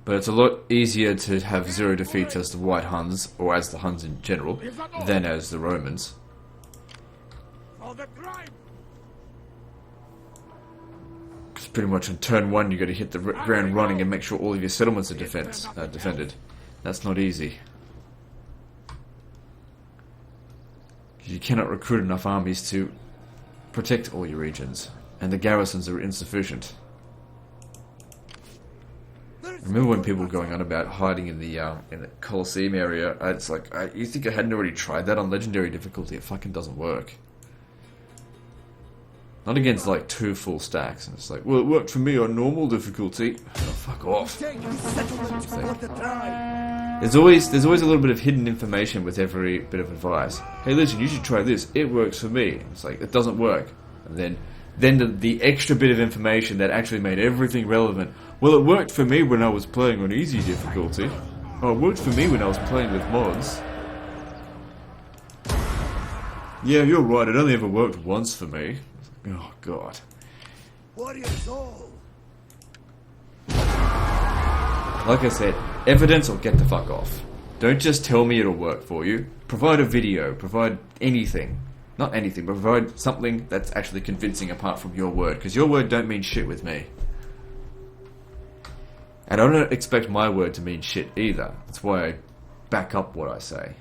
But it's a lot easier to have 0 defeats as the White Huns, or as the Huns in general, than as the Romans. For the tribe! Because pretty much on turn 1 you got to hit the ground running and make sure all of your settlements are defended. That's not easy. You cannot recruit enough armies to protect all your regions, and the garrisons are insufficient. I remember when people were going on about hiding in the Colosseum area. It's like, you think I hadn't already tried that on Legendary difficulty? It fucking doesn't work. Not against like 2 full stacks. And it's like, well, it worked for me on normal difficulty. Oh, fuck off. There's always a little bit of hidden information with every bit of advice. Hey, listen, you should try this. It works for me. It's like, it doesn't work. And then the extra bit of information that actually made everything relevant. Well, it worked for me when I was playing on easy difficulty. Oh, it worked for me when I was playing with mods. Yeah, you're right. It only ever worked once for me. Oh, God. Warriors all. Like I said, evidence or get the fuck off. Don't just tell me it'll work for you. Provide a video. Provide anything. Not anything, but provide something that's actually convincing apart from your word. Because your word don't mean shit with me. And I don't expect my word to mean shit either. That's why I back up what I say.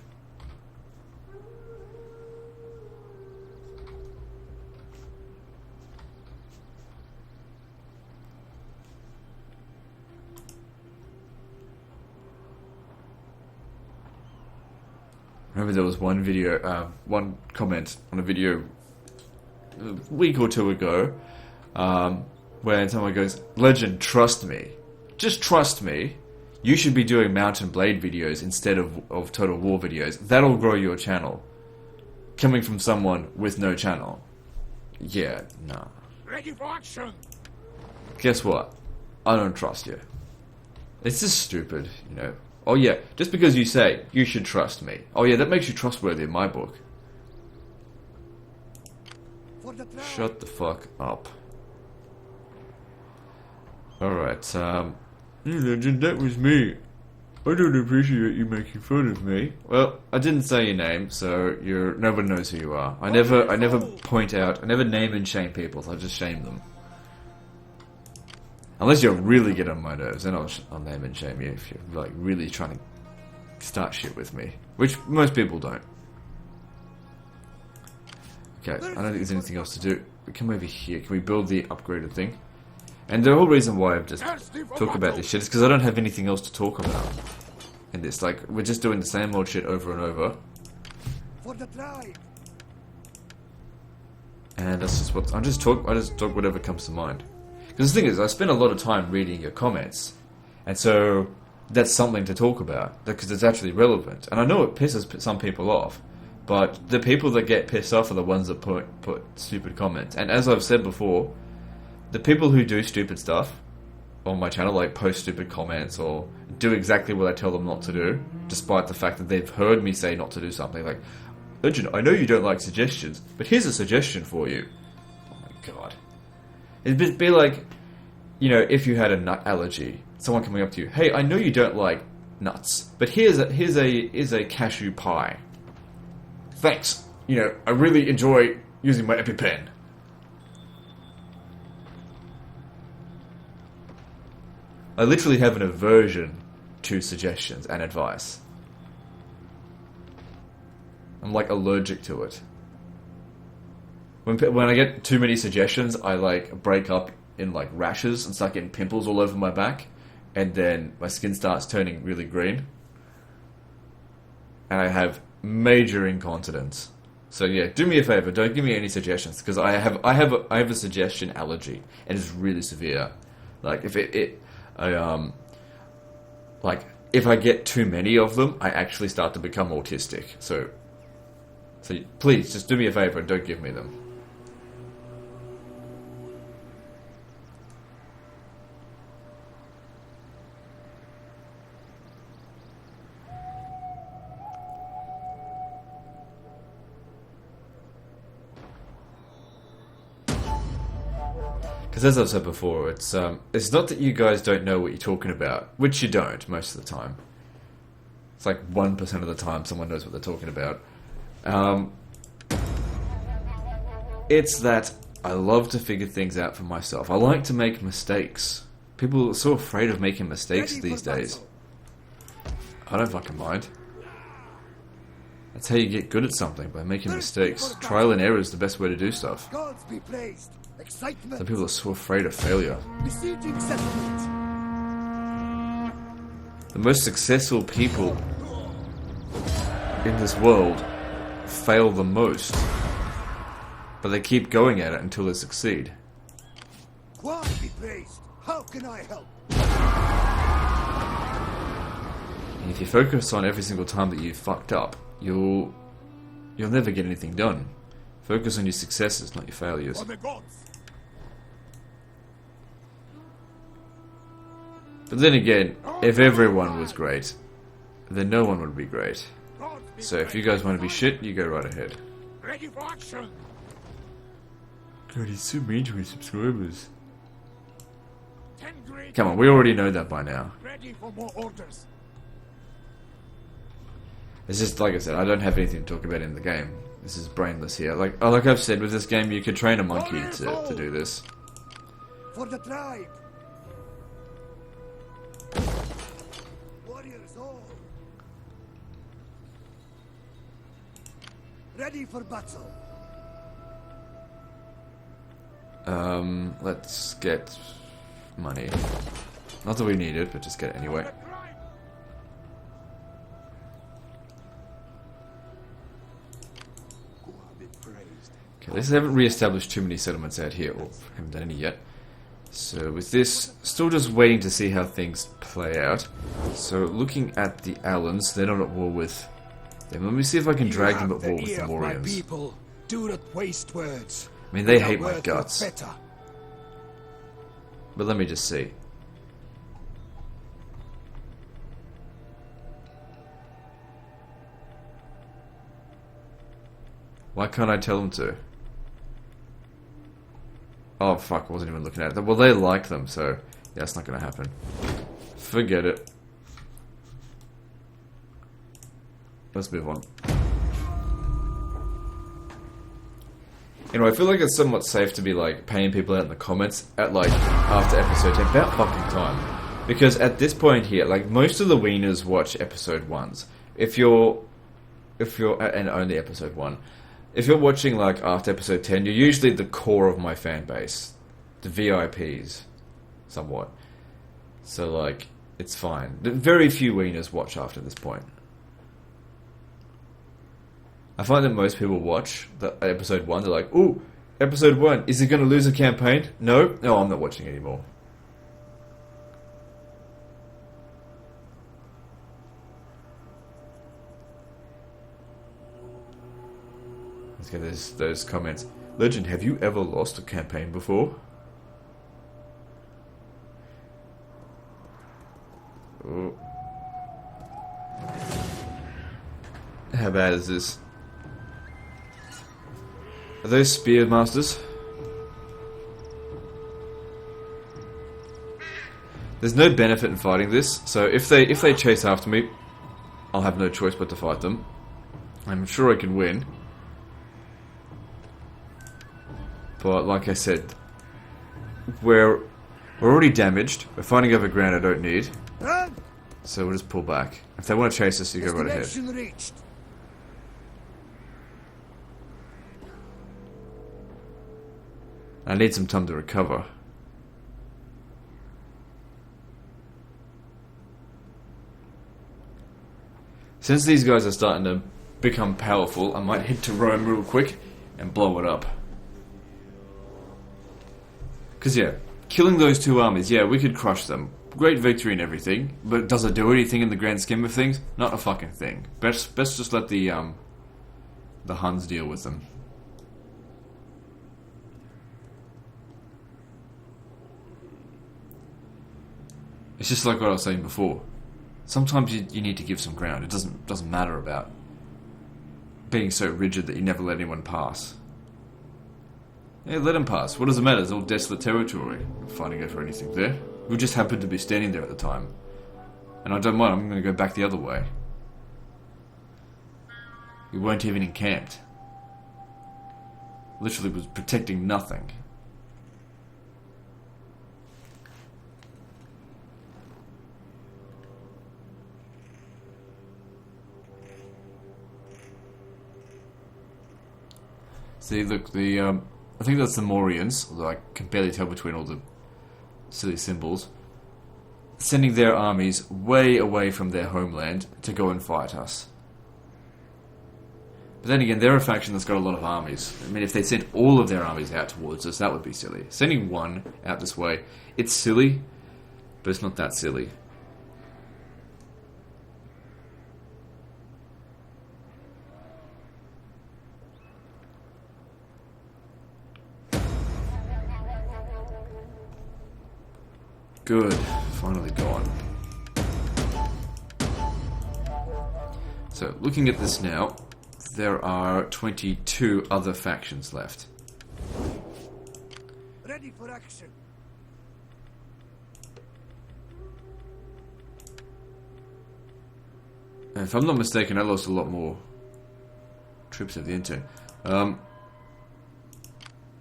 Remember there was one video, one comment on a video a week or 2 ago, where someone goes, Legend, trust me. Just trust me. You should be doing Mount and Blade videos instead of Total War videos. That'll grow your channel. Coming from someone with no channel. Yeah, nah. Ready for action! Guess what? I don't trust you. It's just stupid, you know. Oh yeah, just because you say, you should trust me. Oh yeah, that makes you trustworthy in my book. Shut the fuck up. Alright, hey Legend, that was me. I don't appreciate you making fun of me. Well, I didn't say your name, so nobody knows who you are. I never point out, I never name and shame people, so I just shame them. Unless you really get on my nerves, then I'll name and shame you if you're like really trying to start shit with me. Which most people don't. Okay, I don't think there's anything else to do. We come over here. Can we build the upgraded thing? And the whole reason why I've just talked about this shit is because I don't have anything else to talk about in this. Like, we're just doing the same old shit over and over. And that's just what I just talk whatever comes to mind. Because the thing is, I spend a lot of time reading your comments, and so that's something to talk about, because it's actually relevant. And I know it pisses some people off, but the people that get pissed off are the ones that put stupid comments. And as I've said before, the people who do stupid stuff on my channel, like post stupid comments or do exactly what I tell them not to do, despite the fact that they've heard me say not to do something, like, Legend, I know you don't like suggestions, but here's a suggestion for you. Oh my god. It'd be like, you know, if you had a nut allergy, someone coming up to you, hey, I know you don't like nuts, but here's a cashew pie. Thanks. You know, I really enjoy using my EpiPen. I literally have an aversion to suggestions and advice. I'm like allergic to it. When I get too many suggestions, I like break up in like rashes and start getting pimples all over my back, and then my skin starts turning really green, and I have major incontinence. So yeah, do me a favor, don't give me any suggestions, because I have a suggestion allergy, and it's really severe. Like if if I get too many of them, I actually start to become autistic. So please just do me a favor and don't give me them. Because as I've said before, it's not that you guys don't know what you're talking about, which you don't most of the time. It's like 1% of the time someone knows what they're talking about. It's that I love to figure things out for myself. I like to make mistakes. People are so afraid of making mistakes these days. I don't fucking mind. That's how you get good at something, by making mistakes. Trial and error is the best way to do stuff. Gods be praised. Excitement. Some people are so afraid of failure. Besieging settlement. The most successful people in this world fail the most, but they keep going at it until they succeed. God be praised. How can I help? And if you focus on every single time that you fucked up, you'll never get anything done. Focus on your successes, not your failures. For the gods. But then again, if everyone was great, then no one would be great. Gods be So if you guys want to be shit, you go right ahead. ready for action. God, he's so mean to his subscribers. 10 great Come on, we already know that by now. ready for more orders. It's just, like I said, I don't have anything to talk about in the game. This is brainless here. Like I've said, with this game, you could train a monkey to do this. For the tribe. Warriors all. Ready for battle. Let's get money. Not that we need it, but just get it anyway. Okay, let's haven't re-established too many settlements out here, or haven't done any yet. So with this, still just waiting to see how things play out. So looking at the Allans, they're not at war with them. Let me see if I can drag them at war with the Morians. People, do not waste words. I mean, they Their hate my words are guts. Better. But let me just see. Why can't I tell them to? Oh fuck, I wasn't even looking at it. Well, they like them, so yeah, it's not gonna happen. Forget it. Let's move on. Anyway, I feel like it's somewhat safe to be like paying people out in the comments at like after episode 10. About fucking time. Because at this point here, like most of the wieners watch episode 1s. If you're and only episode 1. If you're watching like after episode 10, you're usually the core of my fan base. The VIPs. Somewhat. So like, it's fine. Very few wieners watch after this point. I find that most people watch the episode 1, they're like, ooh, episode 1, is he going to lose a campaign? No, I'm not watching anymore. Let's get those comments. Legend, have you ever lost a campaign before? Ooh. How bad is this? Are those spear masters? There's no benefit in fighting this, so if they chase after me, I'll have no choice but to fight them. I'm sure I can win. But like I said, we're already damaged. We're fighting over ground I don't need. Run! So we'll just pull back. If they want to chase us, you go right ahead. Destination reached. I need some time to recover. Since these guys are starting to become powerful, I might head to Rome real quick and blow it up. Because yeah, killing those two armies, yeah, we could crush them. Great victory and everything, but does it do anything in the grand scheme of things? Not a fucking thing. Best just let the Huns deal with them. It's just like what I was saying before. Sometimes you need to give some ground. It doesn't matter about being so rigid that you never let anyone pass. Yeah, let them pass. What does it matter? It's all desolate territory. I'm not fighting over anything there. We just happened to be standing there at the time. And I don't mind, I'm going to go back the other way. We weren't even encamped. Literally was protecting nothing. See, look, the I think that's the Morians, although I can barely tell between all the silly symbols. Sending their armies way away from their homeland to go and fight us. But then again, they're a faction that's got a lot of armies. I mean, if they sent all of their armies out towards us, that would be silly. Sending one out this way, it's silly, but it's not that silly. Good. Finally gone. So, looking at this now, there are 22 other factions left. Ready for action. And if I'm not mistaken, I lost a lot more troops of the intern.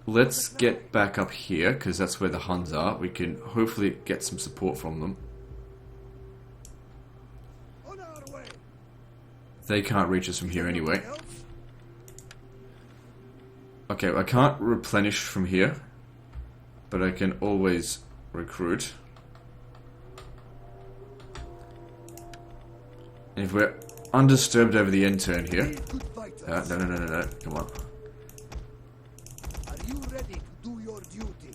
Let's get back up here, because that's where the Huns are. We can hopefully get some support from them. On our way. They can't reach us from here anyway. Okay, I can't replenish from here, but I can always recruit. And if we're undisturbed over the end turn here... no, come on. Are you ready to do your duty?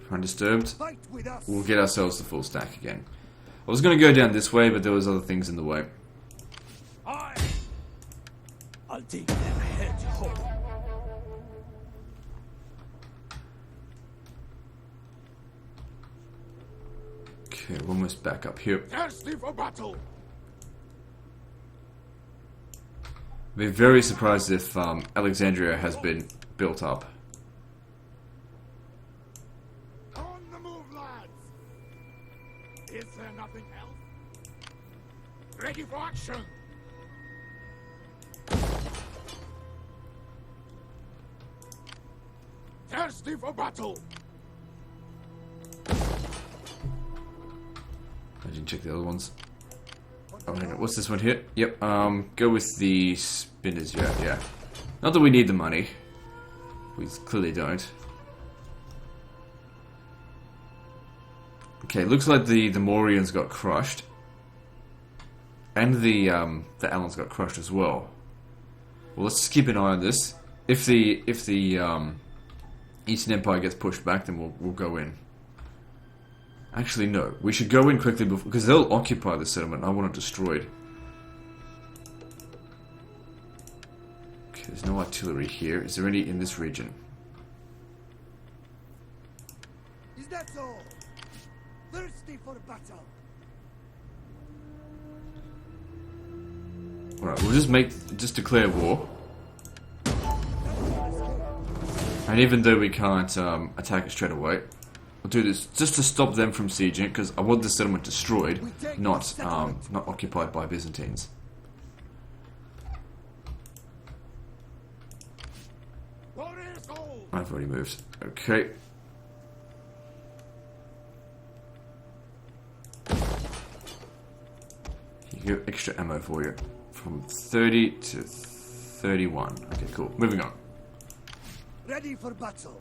If we're undisturbed, Fight with us. we'll get ourselves the full stack again. I was going to go down this way, but there was other things in the way. I'll take their heads home. Okay, we're almost back up here. Thirsty for battle. I'd be very surprised if Alexandria has been built up. On the move, lads. Is there nothing else? Ready for action. Thirsty for battle. I didn't check the other ones. Oh, hang on. What's this one here? Yep, go with the spinners, yeah. Not that we need the money. We clearly don't. Okay, looks like the Morians got crushed. And the Alans got crushed as well. Well, let's just keep an eye on this. If the Eastern Empire gets pushed back, then we'll go in. Actually, no. We should go in quickly before, because they'll occupy the settlement. I want it destroyed. Okay, there's no artillery here. Is there any in this region? Is that all? Thirsty for battle. Alright, we'll just declare war. And even though we can't attack it straight away, we'll do this just to stop them from sieging it, because I want the settlement destroyed, not occupied by Byzantines. Warriors go. I've already moved. Okay. You go extra ammo for you. From 30 to 31. Okay, cool. Moving on. Ready for battle.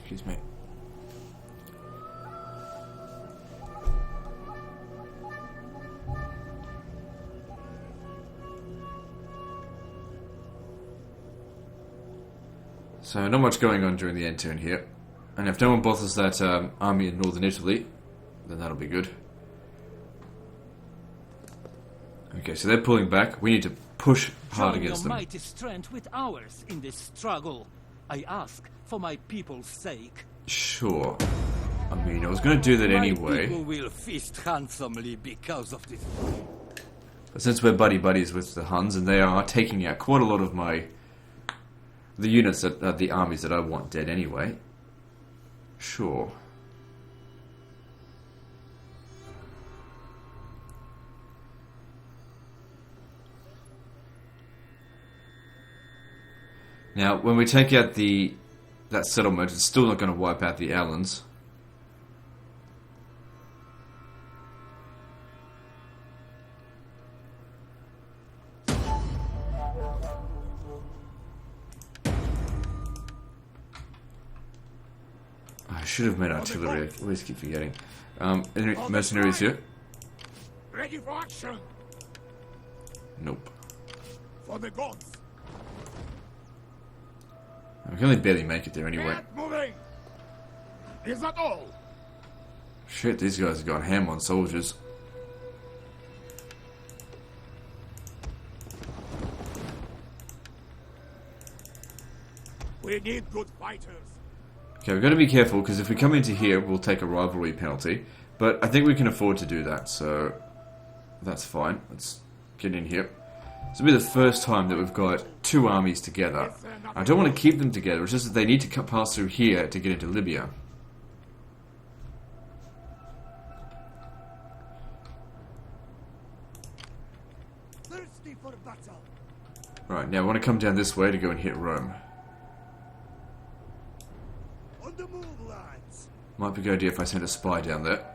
Excuse me. So not much going on during the end turn here. And if no one bothers that army in northern Italy, then that'll be good. Okay, so they're pulling back. We need to push hard Join against your them. mighty strength with ours in this struggle. I ask for my people's sake. Sure. I mean, I was going to do that My anyway. people will feast handsomely because of this. But since we're buddies with the Huns, and they are taking out quite a lot of the units that the armies that I want dead anyway. Sure. Now, when we take out that settlement, it's still not going to wipe out the Alans. I should have made artillery. I always keep forgetting. Mercenaries here? Ready for action! Nope. For the gods! I can only barely make it there anyway. Get moving! Is that all? Shit, these guys have got ham on soldiers. We need good fighters. Okay, we've got to be careful, because if we come into here, we'll take a rivalry penalty. But I think we can afford to do that, so that's fine. Let's get in here. This will be the first time that we've got two armies together. I don't want to keep them together, it's just that they need to pass through here to get into Libya. Thirsty for battle. Right, now I want to come down this way to go and hit Rome. On the move, lads. Might be a good idea if I send a spy down there.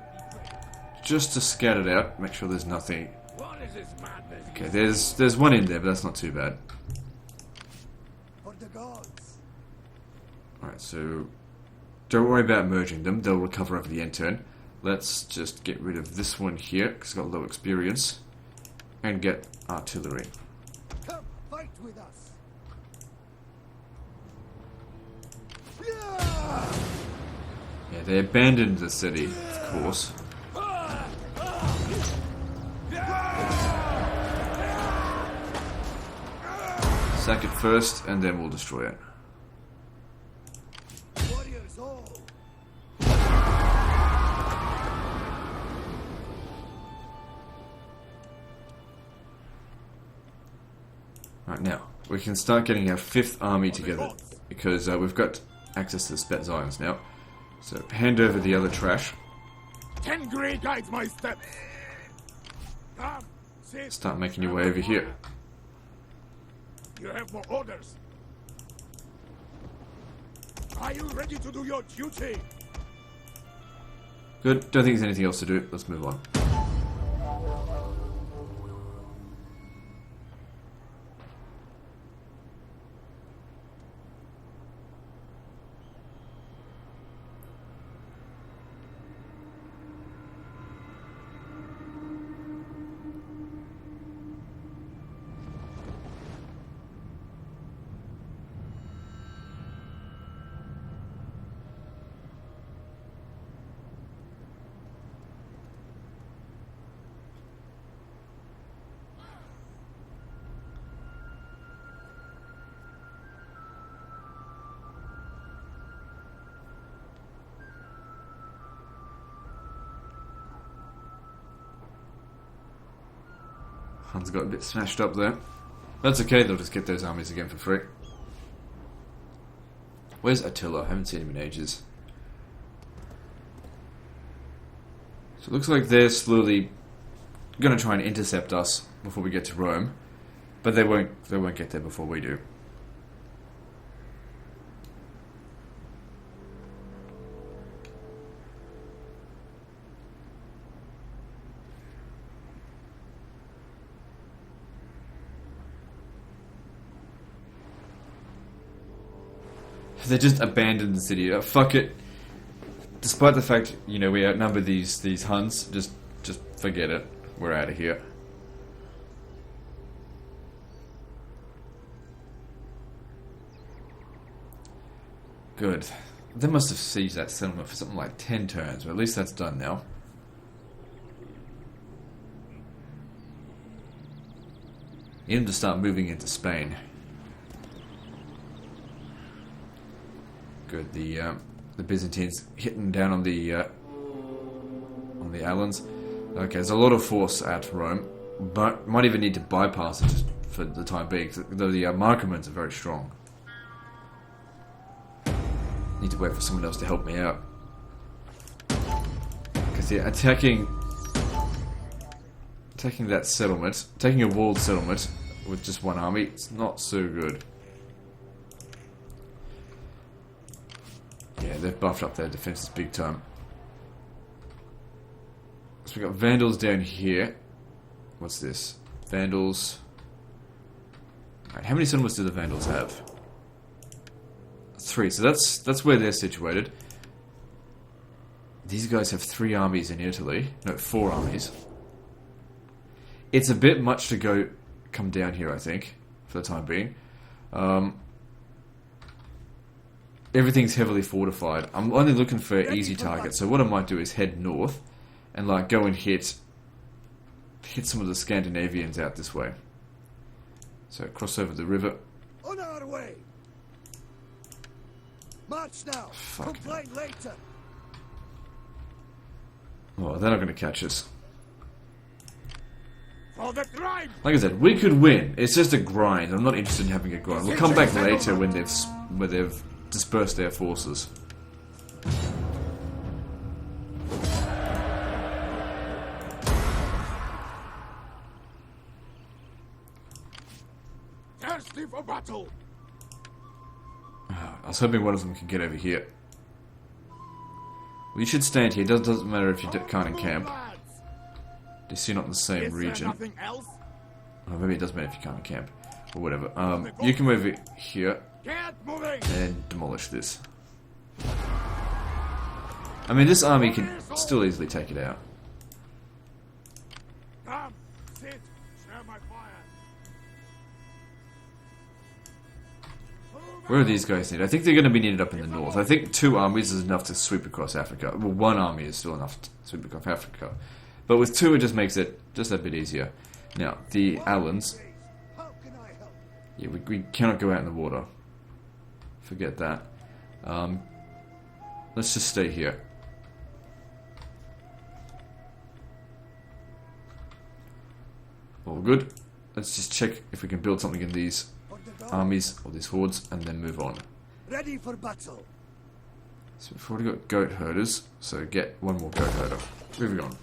Just to scout it out, make sure there's nothing. What is this madness? Okay, there's one in there, but that's not too bad. For the gods. Alright, so don't worry about merging them, they'll recover over the end turn. Let's just get rid of this one here, because it's got low experience, and get artillery. Come, fight with us. Yeah! Yeah, they abandoned the city, of course. Sack it first, and then we'll destroy it. Warriors all. Right, now, we can start getting our 5th army together, because we've got access to the Spetzions now. So, hand over the other trash. Tengri guides my steps. Come, sit. Start making your way over here. You have more orders. Are you ready to do your duty? Good, don't think there's anything else to do, let's move on. Huns got a bit smashed up there. That's okay, they'll just get those armies again for free. Where's Attila? I haven't seen him in ages. So it looks like they're slowly going to try and intercept us before we get to Rome. But they won't get there before we do. They just abandoned the city. Fuck it. Despite the fact, you know, we outnumber these Huns, just forget it. We're out of here. Good. They must have sieged that settlement for something like 10 turns, but at least that's done now. Need them to start moving into Spain. Good. The Byzantines hitting down on the Alans. Okay, there's a lot of force at Rome, but might even need to bypass it just for the time being, though the Marcomanns are very strong. Need to wait for someone else to help me out. Because yeah, attacking that settlement, taking a walled settlement with just one army, it's not so good. Yeah, they've buffed up their defenses big time. So we've got Vandals down here. What's this? Vandals. Alright, how many settlements do the Vandals have? 3, so that's where they're situated. These guys have 3 armies in Italy. No, 4 armies. It's a bit much to come down here, I think, for the time being. Everything's heavily fortified. I'm only looking for easy targets, so what I might do is head north and like go and hit some of the Scandinavians out this way. So cross over the river. On our way. March now. Complain later. Oh, they're not going to catch us. For the tribe! Like I said, we could win. It's just a grind. I'm not interested in having a grind. We'll come back later when they've dispersed their forces. Thirsty for battle! I was hoping one of them could get over here. Well, you should stand here. It doesn't matter if you can't encamp. Just you're not in the same region. Nothing else? Oh, maybe it does matter if you can't encamp. Or whatever. You come over here Get moving! and demolish this. I mean, this army can still easily take it out. Come, sit, share my fire. Where are these guys needed? I think they're going to be needed up in the north. I think 2 armies is enough to sweep across Africa. Well, 1 army is still enough to sweep across Africa. But with 2, it just makes it just a bit easier. Now, the Alans. How can I help? Yeah, we cannot go out in the water. Forget that. Let's just stay here. All good. Let's just check if we can build something in these armies or these hordes and then move on. Ready for battle. So we've already got goat herders, so get one more goat herder. Moving on.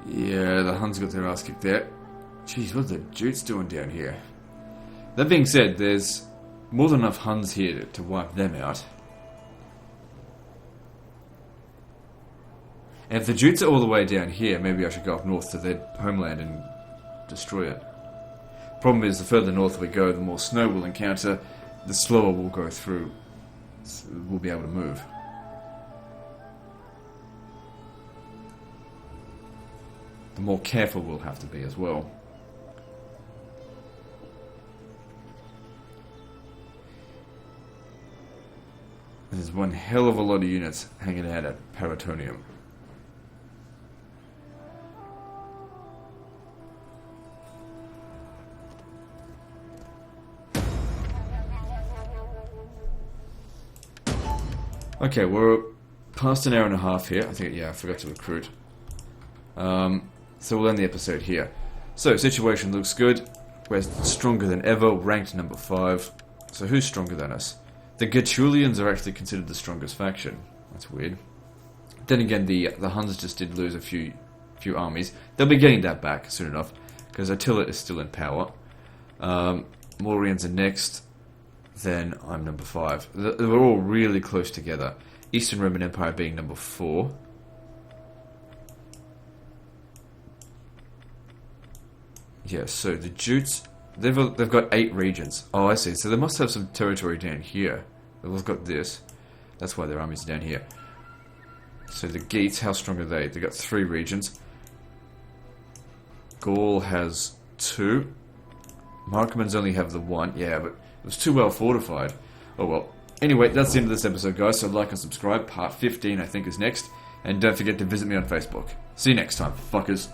Yeah, the Huns got their ass kicked there. Jeez, what are the Jutes doing down here? That being said, there's more than enough Huns here to wipe them out. And if the Jutes are all the way down here, maybe I should go up north to their homeland and destroy it. Problem is, the further north we go, the more snow we'll encounter, the slower we'll go through. We'll be able to move. The more careful we'll have to be as well. There's one hell of a lot of units hanging out at Paratonium. Okay, we're past an hour and a half here. I think, yeah, I forgot to recruit. So we'll end the episode here. So, situation looks good. We're stronger than ever, ranked number 5. So who's stronger than us? The Gachulians are actually considered the strongest faction. That's weird. Then again, the Huns just did lose a few armies. They'll be getting that back soon enough, because Attila is still in power. Mauryaans are next. Then I'm number 5. We're all really close together. Eastern Roman Empire being number 4. Yeah, so the Jutes, they've got 8 regions. Oh, I see. So they must have some territory down here. They've got this. That's why their armies are down here. So the Geats, how strong are they? They've got 3 regions. Gaul has 2. Markmans only have the 1. Yeah, but it was too well fortified. Oh well. Anyway, that's the end of this episode, guys. So like and subscribe. Part 15, I think, is next. And don't forget to visit me on Facebook. See you next time, fuckers.